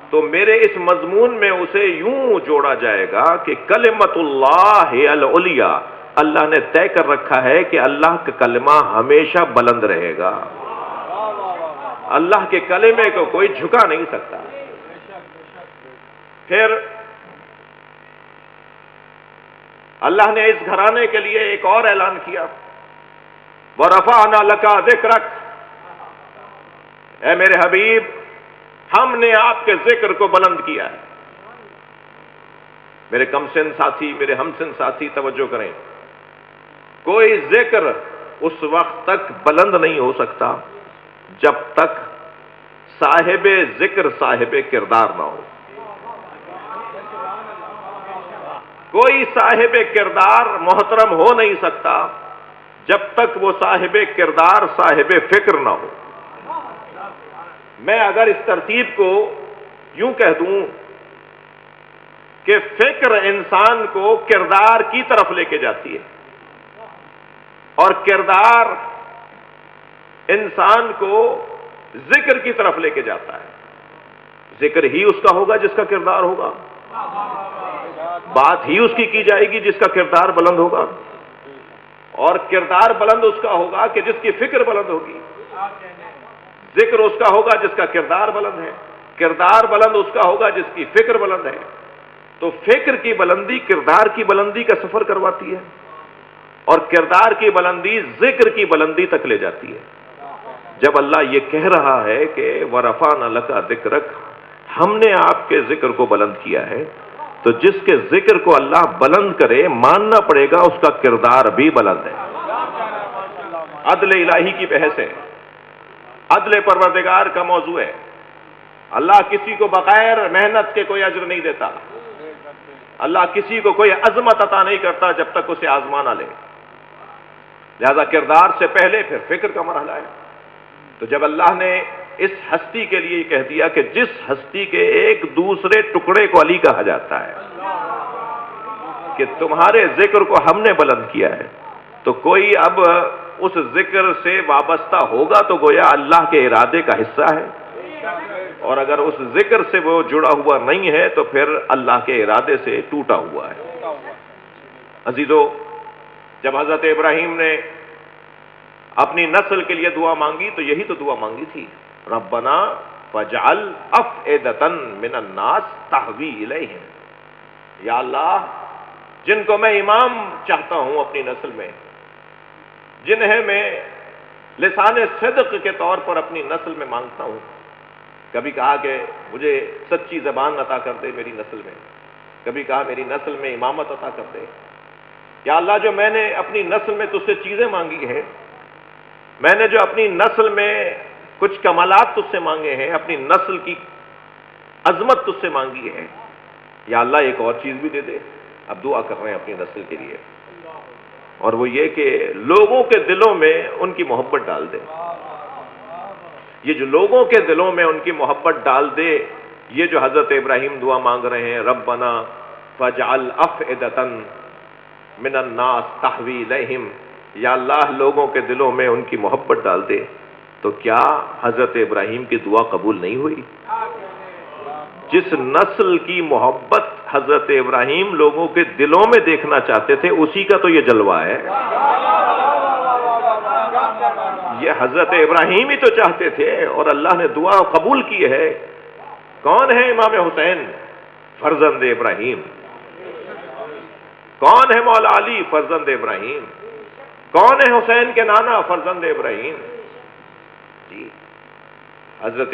A: تو میرے اس مضمون میں اسے یوں جوڑا جائے گا کہ کلمۃ اللہ العلیٰ، اللہ نے طے کر رکھا ہے کہ اللہ کا کلمہ ہمیشہ بلند رہے گا، اللہ کے کلمے کو کوئی جھکا نہیں سکتا۔ پھر اللہ نے اس گھرانے کے لیے ایک اور اعلان کیا، وَرَفَعْنَا لَكَ ذِكْرَكَ، اے میرے حبیب ہم نے آپ کے ذکر کو بلند کیا ہے۔ میرے کم سن ساتھی، میرے ہم سن ساتھی توجہ کریں، کوئی ذکر اس وقت تک بلند نہیں ہو سکتا جب تک صاحب ذکر صاحب کردار نہ ہو۔ کوئی صاحب کردار محترم ہو نہیں سکتا جب تک وہ صاحب کردار صاحب فکر نہ ہو۔ میں اگر اس ترتیب کو یوں کہہ دوں کہ فکر انسان کو کردار کی طرف لے کے جاتی ہے، اور کردار انسان کو ذکر کی طرف لے کے جاتا ہے۔ ذکر ہی اس کا ہوگا جس کا کردار ہوگا، بات ہی اس کی جائے گی جس کا کردار بلند ہوگا، اور کردار بلند اس کا ہوگا کہ جس کی فکر بلند ہوگی۔ ذکر اس کا ہوگا جس کا کردار بلند ہے، کردار بلند اس کا ہوگا جس کی فکر بلند ہے۔ تو فکر کی بلندی کردار کی بلندی کا سفر کرواتی ہے، اور کردار کی بلندی ذکر کی بلندی تک لے جاتی ہے۔ جب اللہ یہ کہہ رہا ہے کہ وَرَفَعْنَا لَكَ ذِكْرَكَ، ہم نے آپ کے ذکر کو بلند کیا ہے، تو جس کے ذکر کو اللہ بلند کرے ماننا پڑے گا اس کا کردار بھی بلند ہے۔ عدل الہی کی بحث ہے، عدل پروردگار کا موضوع ہے۔ اللہ کسی کو بغیر محنت کے کوئی اجر نہیں دیتا، اللہ کسی کو کوئی عظمت عطا نہیں کرتا جب تک اسے آزما نہ لے، لہذا کردار سے پہلے پھر فکر کا مرحلہ ہے۔ تو جب اللہ نے اس ہستی کے لیے کہہ دیا کہ جس ہستی کے ایک دوسرے ٹکڑے کو علی کہا جاتا ہے کہ تمہارے ذکر کو ہم نے بلند کیا ہے، تو کوئی اب اس ذکر سے وابستہ ہوگا تو گویا اللہ کے ارادے کا حصہ ہے، اور اگر اس ذکر سے وہ جڑا ہوا نہیں ہے تو پھر اللہ کے ارادے سے ٹوٹا ہوا ہے۔ عزیزو، جب حضرت ابراہیم نے اپنی نسل کے لیے دعا مانگی تو یہی تو دعا مانگی تھی، ربنا فاجعل افئدۃ من الناس تہوی الیہم، یا اللہ جن کو میں امام چاہتا ہوں اپنی نسل میں، جنہیں میں لسان صدق کے طور پر اپنی نسل میں مانگتا ہوں، کبھی کہا کہ مجھے سچی زبان عطا کر دے میری نسل میں، کبھی کہا میری نسل میں امامت عطا کر دے۔ یا اللہ جو میں نے اپنی نسل میں تجھ سے چیزیں مانگی ہیں، میں نے جو اپنی نسل میں کچھ کمالات تجھ سے مانگے ہیں، اپنی نسل کی عظمت تجھ سے مانگی ہے، یا اللہ ایک اور چیز بھی دے دے۔ اب دعا کر رہے ہیں اپنی نسل کے لیے، اور وہ یہ کہ لوگوں کے دلوں میں ان کی محبت ڈال دے۔ یہ جو لوگوں کے دلوں میں ان کی محبت ڈال دے، یہ جو حضرت ابراہیم دعا مانگ رہے ہیں، ربنا فاجعل افئدۃ من الناس تہوی الیہم، یا اللہ لوگوں کے دلوں میں ان کی محبت ڈال دے، تو کیا حضرت ابراہیم کی دعا قبول نہیں ہوئی؟ جس نسل کی محبت حضرت ابراہیم لوگوں کے دلوں میں دیکھنا چاہتے تھے، اسی کا تو یہ جلوہ ہے۔ یہ حضرت ابراہیم ہی تو چاہتے تھے، اور اللہ نے دعا قبول کی ہے۔ کون ہے امام حسین؟ فرزند ابراہیم۔ کون ہے مولا علی؟ فرزند ابراہیم۔ کون ہے حسین کے نانا؟ فرزند ابراہیم۔ جی، حضرت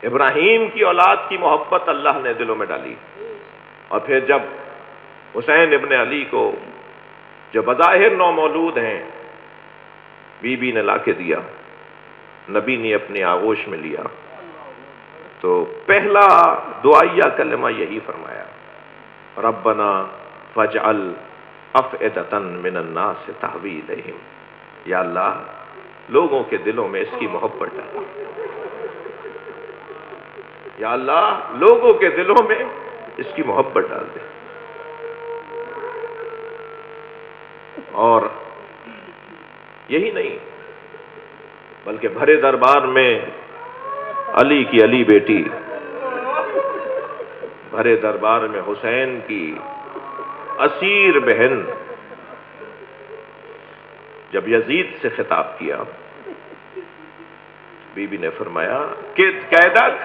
A: ابراہیم کی اولاد کی محبت اللہ نے دلوں میں ڈالی، اور پھر جب حسین ابن علی کو، جو بظاہر نومولود ہیں، بی بی نے لا کے دیا، نبی نے اپنے آغوش میں لیا، تو پہلا دعائیہ کلمہ یہی فرمایا، ربنا فاجعل افئدۃ من الناس تہوی الیہم، یا اللہ لوگوں کے دلوں میں اس کی محبت ڈال، یا اللہ لوگوں کے دلوں میں اس کی محبت ڈال دے۔ اور یہی نہیں بلکہ بھرے دربار میں علی کی علی بیٹی، بھرے دربار میں حسین کی اسیر بہن، جب یزید سے خطاب کیا، بی بی نے فرمایا کہ قیدک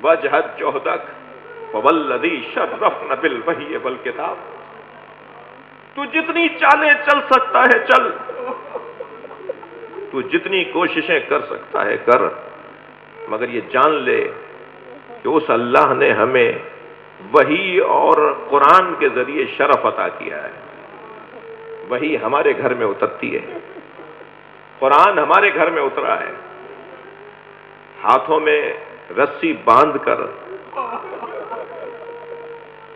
A: وجہد جہدک فوالذی شرفن بالوحی والکتاب، تو جتنی چالیں چل سکتا ہے چل، تو جتنی کوششیں کر سکتا ہے کر، مگر یہ جان لے کہ اس اللہ نے ہمیں وحی اور قرآن کے ذریعے شرف عطا کیا ہے۔ وحی ہمارے گھر میں اترتی ہے، قرآن ہمارے گھر میں اترا ہے، ہاتھوں میں رسی باندھ کر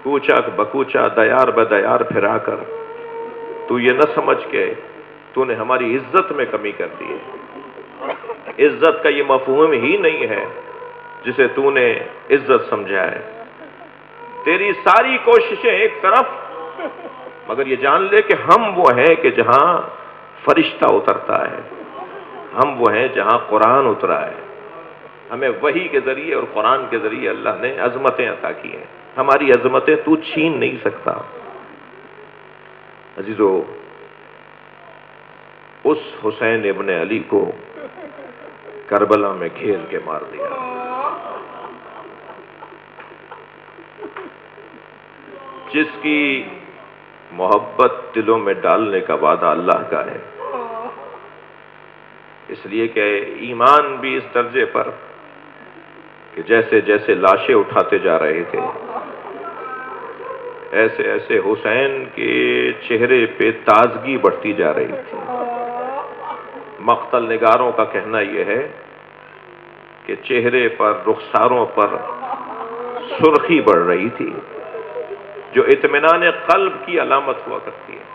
A: کوچا بکوچا دیار بدیار پھرا کر، تو یہ نہ سمجھ کے تو نے ہماری عزت میں کمی کر دی ہے۔ عزت کا یہ مفہوم ہی نہیں ہے جسے تو نے عزت سمجھا ہے۔ تیری ساری کوششیں ایک طرف، مگر یہ جان لے کہ ہم وہ ہیں کہ جہاں فرشتہ اترتا ہے، ہم وہ ہیں جہاں قرآن اترا ہے، ہمیں وحی کے ذریعے اور قرآن کے ذریعے اللہ نے عظمتیں عطا کی ہیں، ہماری عظمتیں تو چھین نہیں سکتا۔ عزیزو، اس حسین ابن علی کو کربلا میں گھیر کے مار دیا، جس کی محبت دلوں میں ڈالنے کا وعدہ اللہ کا ہے، اس لیے کہ ایمان بھی اس درجے پر کہ جیسے جیسے لاشیں اٹھاتے جا رہے تھے، ایسے ایسے حسین کے چہرے پہ تازگی بڑھتی جا رہی تھی۔ مقتل نگاروں کا کہنا یہ ہے کہ چہرے پر، رخساروں پر سرخی بڑھ رہی تھی، جو اطمینان قلب کی علامت ہوا کرتی ہے۔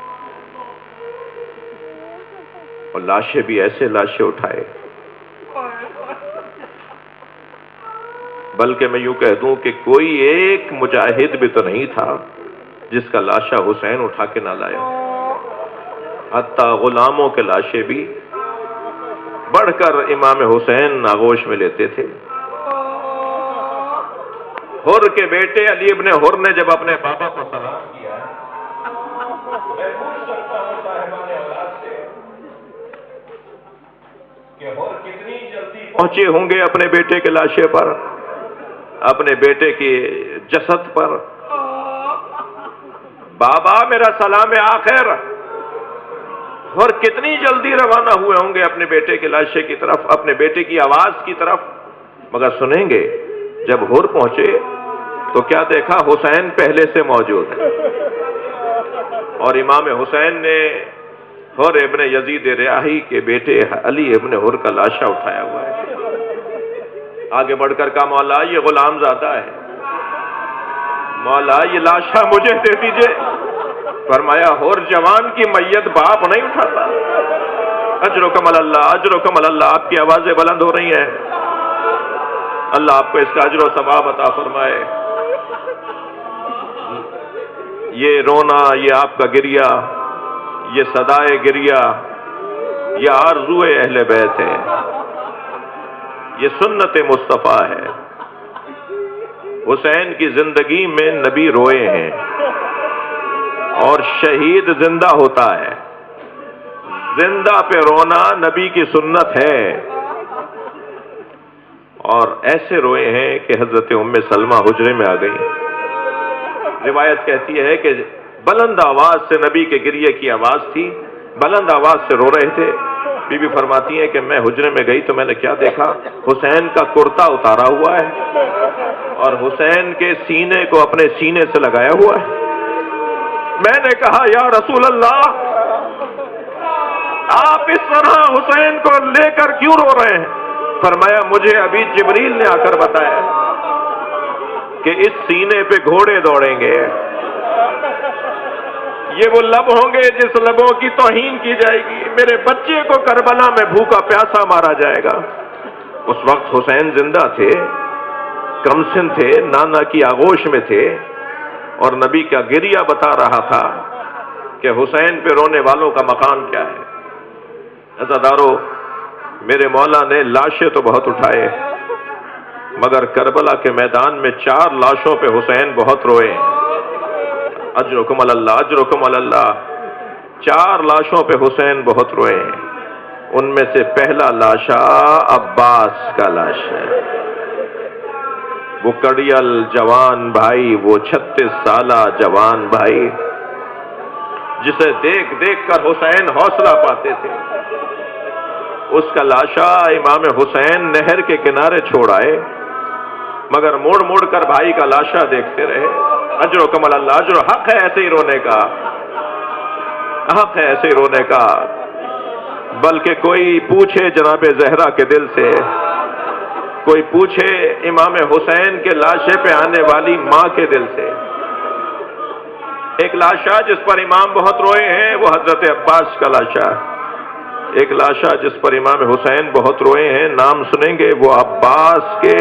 A: اور لاشیں بھی ایسے لاشیں اٹھائے، بلکہ میں یوں کہہ دوں کہ کوئی ایک مجاہد بھی تو نہیں تھا جس کا لاشا حسین اٹھا کے نہ لایا، حتیٰ غلاموں کے لاشیں بھی بڑھ کر امام حسین آغوش میں لیتے تھے۔ حر کے بیٹے علی ابن حر نے جب اپنے بابا کو سلام کیا، میں پوچھ سکتا ہوں صاحبان اولاد سے کہ حر کتنی جلدی پہنچے ہوں گے اپنے بیٹے کے لاشے پر، اپنے بیٹے کے جسد پر۔ بابا میرا سلام آخر، اور کتنی جلدی روانہ ہوئے ہوں گے اپنے بیٹے کے لاشے کی طرف، اپنے بیٹے کی آواز کی طرف۔ مگر سنیں گے جب حر پہنچے تو کیا دیکھا؟ حسین پہلے سے موجود ہے، اور امام حسین نے حر ابن یزید ریاحی کے بیٹے علی ابن حر کا لاشا اٹھایا ہوا ہے۔ آگے بڑھ کر کہا مولا یہ غلام زادہ ہے، مولا یہ لاشا مجھے دے دیجئے۔ فرمایا حر جوان کی میت باپ نہیں اٹھاتا۔ اجرکم اللہ، اجرکم اللہ، آپ کی آوازیں بلند ہو رہی ہیں، اللہ آپ کو اس کا اجر و ثواب عطا فرمائے۔ یہ رونا، یہ آپ کا گریہ، یہ صدائے گریہ، یہ آرزو اہل بیت ہے، یہ سنت مصطفیٰ ہے۔ حسین کی زندگی میں نبی روئے ہیں، اور شہید زندہ ہوتا ہے، زندہ پہ رونا نبی کی سنت ہے۔ اور ایسے روئے ہیں کہ حضرت ام سلمہ حجرے میں آ گئی۔ روایت کہتی ہے کہ بلند آواز سے نبی کے گریے کی آواز تھی، بلند آواز سے رو رہے تھے۔ بی بی فرماتی ہیں کہ میں حجرے میں گئی تو میں نے کیا دیکھا؟ حسین کا کرتا اتارا ہوا ہے اور حسین کے سینے کو اپنے سینے سے لگایا ہوا ہے۔ میں نے کہا یا رسول اللہ، آپ اس طرح حسین کو لے کر کیوں رو رہے ہیں؟ فرمایا مجھے ابھی جبریل نے آ کر بتایا کہ اس سینے پہ گھوڑے دوڑیں گے، یہ وہ لب ہوں گے جس لبوں کی توہین کی جائے گی، میرے بچے کو کربلا میں بھوکا پیاسا مارا جائے گا۔ اس وقت حسین زندہ تھے، کمسن تھے، نانا کی آغوش میں تھے، اور نبی کا گریہ بتا رہا تھا کہ حسین پہ رونے والوں کا مقام کیا ہے۔ عزادارو، میرے مولا نے لاشیں تو بہت اٹھائے، مگر کربلا کے میدان میں 4 لاشوں پہ حسین بہت روئے۔ اجرکم اللہ، اجرکم اللہ، 4 لاشوں پہ حسین بہت روئے ہیں۔ ان میں سے پہلا لاشا عباس کا لاش ہے، وہ کڑیل جوان بھائی، وہ 36 سالہ جوان بھائی جسے دیکھ دیکھ کر حسین حوصلہ پاتے تھے۔ اس کا لاشا امام حسین نہر کے کنارے چھوڑ آئے، مگر موڑ موڑ کر بھائی کا لاشا دیکھتے رہے۔ اجرکم اللہ، اجر، حق ہے ایسے ہی رونے کا، حق ہے ایسے ہی رونے کا۔ بلکہ کوئی پوچھے جناب زہرا کے دل سے، کوئی پوچھے امام حسین کے لاشے پہ آنے والی ماں کے دل سے۔ ایک لاشا جس پر امام بہت روئے ہیں وہ حضرت عباس کا لاشا، ایک لاشا جس پر امام حسین بہت روئے ہیں، نام سنیں گے، وہ عباس کے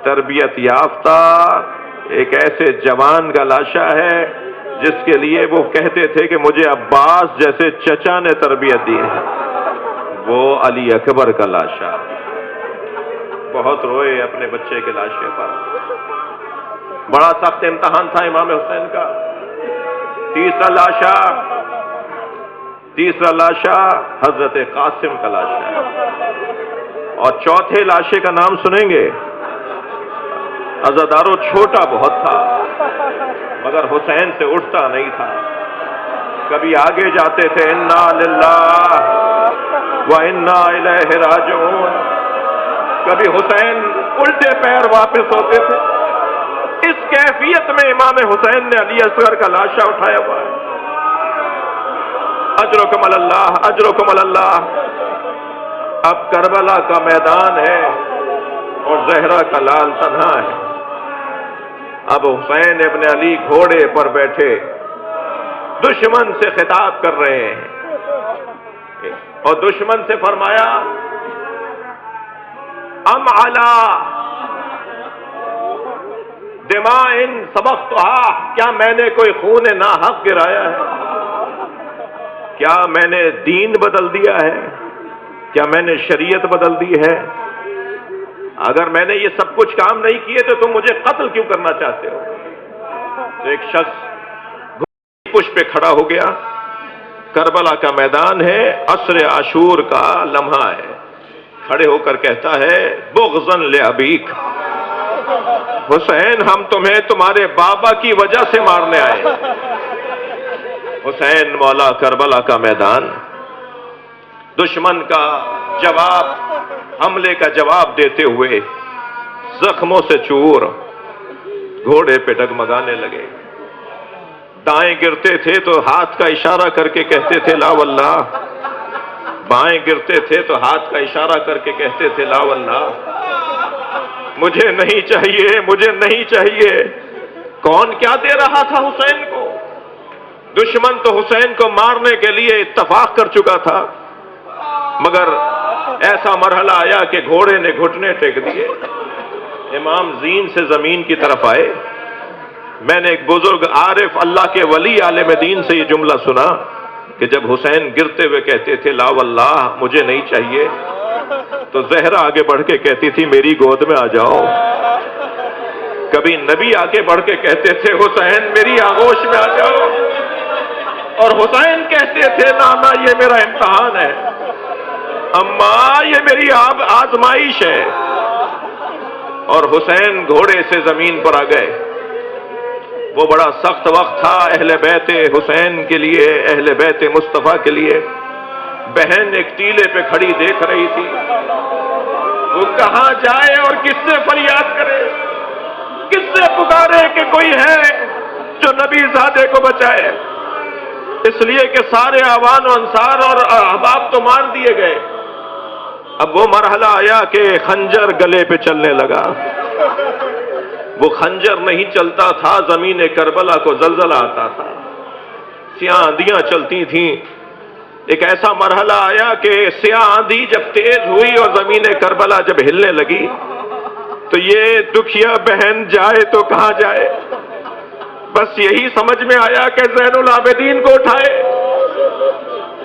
A: تربیت یافتہ ایک ایسے جوان کا لاشا ہے جس کے لیے وہ کہتے تھے کہ مجھے عباس جیسے چچا نے تربیت دی ہے، وہ علی اکبر کا لاشا۔ بہت روئے اپنے بچے کے لاشے پر۔ بڑا سخت امتحان تھا امام حسین کا۔ تیسرا لاشا حضرت قاسم کا لاشا ہے، اور چوتھے لاشے کا نام سنیں گے؟ عزادارو چھوٹا بہت تھا مگر حسین سے اٹھتا نہیں تھا۔ کبھی آگے جاتے تھے انا للہ و انا الیہ راجعون، کبھی حسین الٹے پیر واپس ہوتے تھے۔ اس کیفیت میں امام حسین نے علی اصغر کا لاشا اٹھایا ہوا ہے۔ اجرکم اللہ، اجرکم اللہ۔ اب کربلا کا میدان ہے اور زہرا کا لال تنہا ہے۔ اب حسین ابن علی گھوڑے پر بیٹھے دشمن سے خطاب کر رہے ہیں، اور دشمن سے فرمایا ام علی دماء سبقتها، کیا میں نے کوئی خون ناحق گرایا ہے؟ کیا میں نے دین بدل دیا ہے؟ کیا میں نے شریعت بدل دی ہے؟ اگر میں نے یہ سب کچھ کام نہیں کیے تو تم مجھے قتل کیوں کرنا چاہتے ہو؟ تو ایک شخص پشت پہ کھڑا ہو گیا۔ کربلا کا میدان ہے، عصر عاشور کا لمحہ ہے۔ کھڑے ہو کر کہتا ہے بغضاً لابیک، حسین ہم تمہیں تمہارے بابا کی وجہ سے مارنے آئے۔ حسین مولا کربلا کا میدان، دشمن کا جواب، حملے کا جواب دیتے ہوئے زخموں سے چور، گھوڑے پہ ڈگمگانے لگے۔ دائیں گرتے تھے تو ہاتھ کا اشارہ کر کے کہتے تھے لا واللہ، بائیں گرتے تھے تو ہاتھ کا اشارہ کر کے کہتے تھے لا واللہ، مجھے نہیں چاہیے، مجھے نہیں چاہیے۔ کون کیا دے رہا تھا حسین کو؟ دشمن تو حسین کو مارنے کے لیے اتفاق کر چکا تھا، مگر ایسا مرحلہ آیا کہ گھوڑے نے گھٹنے ٹیک دیے۔ امام زین سے زمین کی طرف آئے۔ میں نے ایک بزرگ عارف اللہ کے ولی عالم دین سے یہ جملہ سنا کہ جب حسین گرتے ہوئے کہتے تھے لا واللہ مجھے نہیں چاہیے، تو زہرا آگے بڑھ کے کہتی تھی میری گود میں آ جاؤ۔ کبھی نبی آگے بڑھ کے کہتے تھے حسین میری آغوش میں آ جاؤ، اور حسین کہتے تھے نانا یہ میرا امتحان ہے، اماں یہ میری آزمائش ہے۔ اور حسین گھوڑے سے زمین پر آ گئے۔ وہ بڑا سخت وقت تھا اہل بیت حسین کے لیے، اہل بیت مصطفیٰ کے لیے۔ بہن ایک ٹیلے پہ کھڑی دیکھ رہی تھی، وہ کہاں جائے اور کس سے فریاد کرے، کس سے پکارے کہ کوئی ہے جو نبی زادے کو بچائے۔ اس لیے کہ سارے آوان و انصار اور احباب تو مار دیے گئے۔ اب وہ مرحلہ آیا کہ خنجر گلے پہ چلنے لگا۔ وہ خنجر نہیں چلتا تھا، زمین کربلا کو زلزلہ آتا تھا، سیاہ آندیاں چلتی تھیں۔ ایک ایسا مرحلہ آیا کہ سیاہ آندھی جب تیز ہوئی اور زمین کربلا جب ہلنے لگی تو یہ دکھیا بہن جائے تو کہاں جائے؟ بس یہی سمجھ میں آیا کہ زین العابدین کو اٹھائے،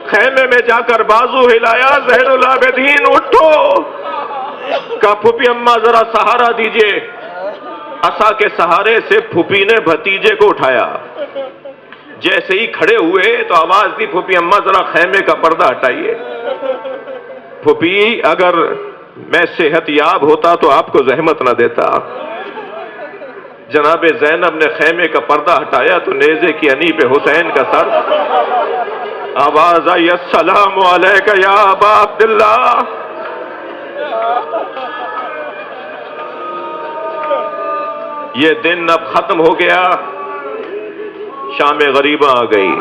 A: خیمے میں جا کر بازو ہلایا، زین العابدین اٹھو، کہا پھوپھی اماں ذرا سہارا دیجئے۔ عصا کے سہارے سے پھوپھی نے بھتیجے کو اٹھایا۔ جیسے ہی کھڑے ہوئے تو آواز دی پھوپھی اماں ذرا خیمے کا پردہ ہٹائیے۔ پھوپھی اگر میں صحت یاب ہوتا تو آپ کو زحمت نہ دیتا۔ جناب زینب نے خیمے کا پردہ ہٹایا تو نیزے کی انی پہ حسین کا سر، آواز آئی السلام علیکہ یا ابا عبداللہ۔ یہ دن اب ختم ہو گیا، شام غریباں آ گئی۔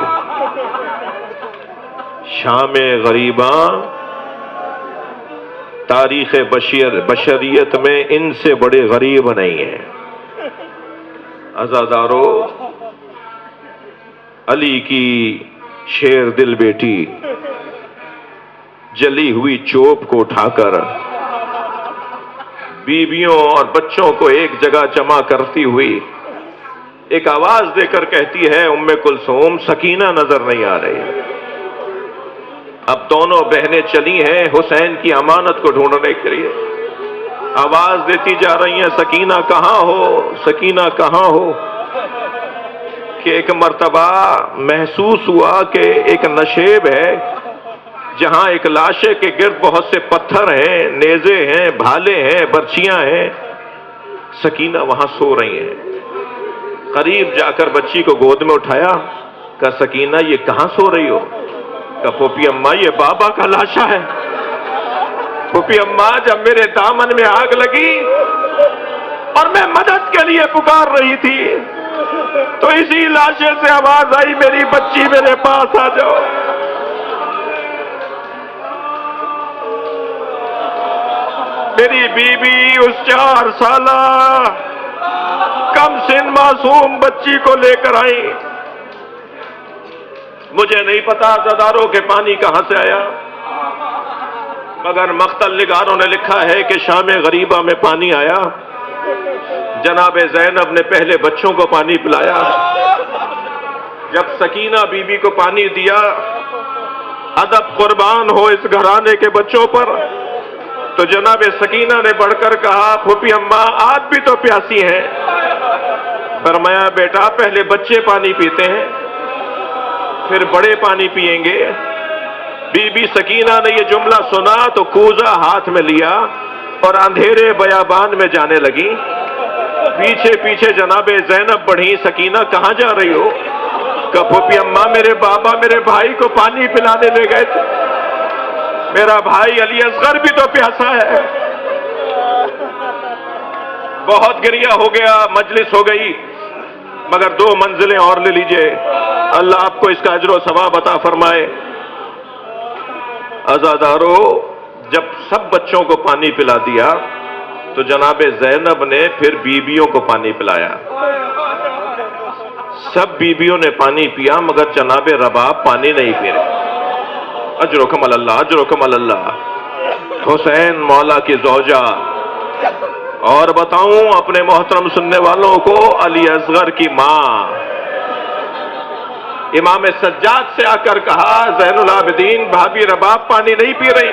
A: شام غریباں تاریخ بشریت میں ان سے بڑے غریب نہیں ہیں۔ عزادارو، علی کی شیر دل بیٹی جلی ہوئی چوب کو اٹھا کر بیویوں اور بچوں کو ایک جگہ جمع کرتی ہوئی ایک آواز دے کر کہتی ہے ام کلثوم سکینہ نظر نہیں آ رہی۔ اب دونوں بہنیں چلی ہیں حسین کی امانت کو ڈھونڈنے کے لیے، آواز دیتی جا رہی ہیں سکینہ کہاں ہو، سکینہ کہاں ہو، کہ ایک مرتبہ محسوس ہوا کہ ایک نشیب ہے جہاں ایک لاشے کے گرد بہت سے پتھر ہیں، نیزے ہیں، بھالے ہیں، برچیاں ہیں، سکینہ وہاں سو رہی ہیں۔ قریب جا کر بچی کو گود میں اٹھایا، کہا سکینہ یہ کہاں سو رہی ہو؟ کہا پھوپھی اماں یہ بابا کا لاشا ہے۔ پھوپھی اماں جب میرے دامن میں آگ لگی اور میں مدد کے لیے پکار رہی تھی تو اسی لاشے سے آواز آئی میری بچی میرے پاس آ جاؤ۔ میری بیوی اس 4 سالہ کم سن معصوم بچی کو لے کر آئی۔ مجھے نہیں پتا عزاداروں کے پانی کہاں سے آیا، مگر مقتل نگاروں نے لکھا ہے کہ شام غریبہ میں پانی آیا، جناب زینب نے پہلے بچوں کو پانی پلایا۔ جب سکینہ بی بی کو پانی دیا، ادب قربان ہو اس گھرانے کے بچوں پر، تو جناب سکینہ نے بڑھ کر کہا پھوپھی اماں آپ بھی تو پیاسی ہیں۔ فرمایا بیٹا پہلے بچے پانی پیتے ہیں پھر بڑے پانی پیئیں گے۔ بی بی سکینہ نے یہ جملہ سنا تو کوزہ ہاتھ میں لیا اور اندھیرے بیابان میں جانے لگی۔ پیچھے پیچھے جناب زینب بڑھی، سکینہ کہاں جا رہی ہو؟ کہ پھوپھی اماں میرے بابا میرے بھائی کو پانی پلانے لے گئے تھے، میرا بھائی علی اصغر بھی تو پیاسا ہے۔ بہت گریہ ہو گیا، مجلس ہو گئی، مگر 2 منزلیں اور لے لیجئے، اللہ آپ کو اس کا اجر و ثواب عطا فرمائے۔ عزادارو جب سب بچوں کو پانی پلا دیا تو جناب زینب نے پھر بیویوں کو پانی پلایا۔ سب بیویوں نے پانی پیا مگر جناب رباب پانی نہیں پی رہے۔ اجرکم اللہ، اجرکم اللہ۔ حسین مولا کی زوجہ، اور بتاؤں اپنے محترم سننے والوں کو علی اصغر کی ماں امام سجاد سے آ کر کہا زین العابدین بھابی رباب پانی نہیں پی رہی۔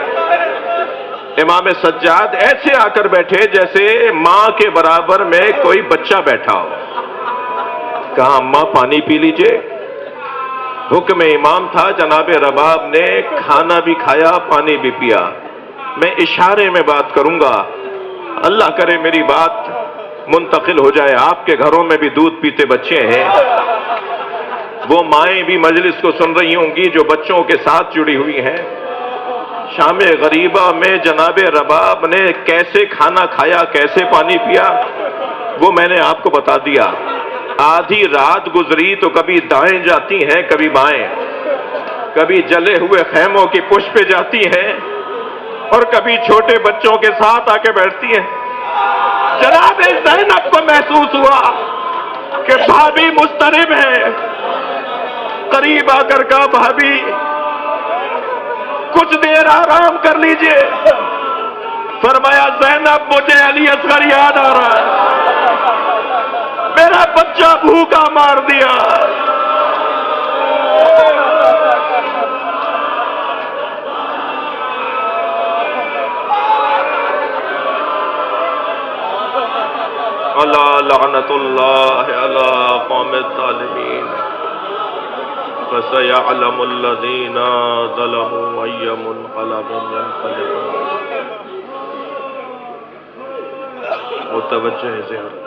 A: امام سجاد ایسے آ کر بیٹھے جیسے ماں کے برابر میں کوئی بچہ بیٹھا ہو۔ کہا اماں پانی پی لیجئے۔ حکم امام تھا، جناب رباب نے کھانا بھی کھایا پانی بھی پیا۔ میں اشارے میں بات کروں گا، اللہ کرے میری بات منتقل ہو جائے۔ آپ کے گھروں میں بھی دودھ پیتے بچے ہیں، وہ مائیں بھی مجلس کو سن رہی ہوں گی جو بچوں کے ساتھ جڑی ہوئی ہیں۔ شام غریبہ میں جناب رباب نے کیسے کھانا کھایا، کیسے پانی پیا، وہ میں نے آپ کو بتا دیا۔ آدھی رات گزری تو کبھی دائیں جاتی ہیں کبھی بائیں، کبھی جلے ہوئے خیموں کی پشت پہ جاتی ہیں اور کبھی چھوٹے بچوں کے ساتھ آ کے بیٹھتی ہیں۔ جناب زینب کو محسوس ہوا کہ بھابی مضطرب ہے، قریب آ کر کہا بھابی کچھ دیر آرام کر لیجئے۔ فرمایا زینب مجھے علی اصغر یاد آ رہا ہے، میرا بچہ بھوکا مار دیا۔ اللہ لعنت اللہ علی قوم الظالمین، فسيعلم الذين ظلموا أي منقلب ينقلبون۔ متوجہ ہے ذہن۔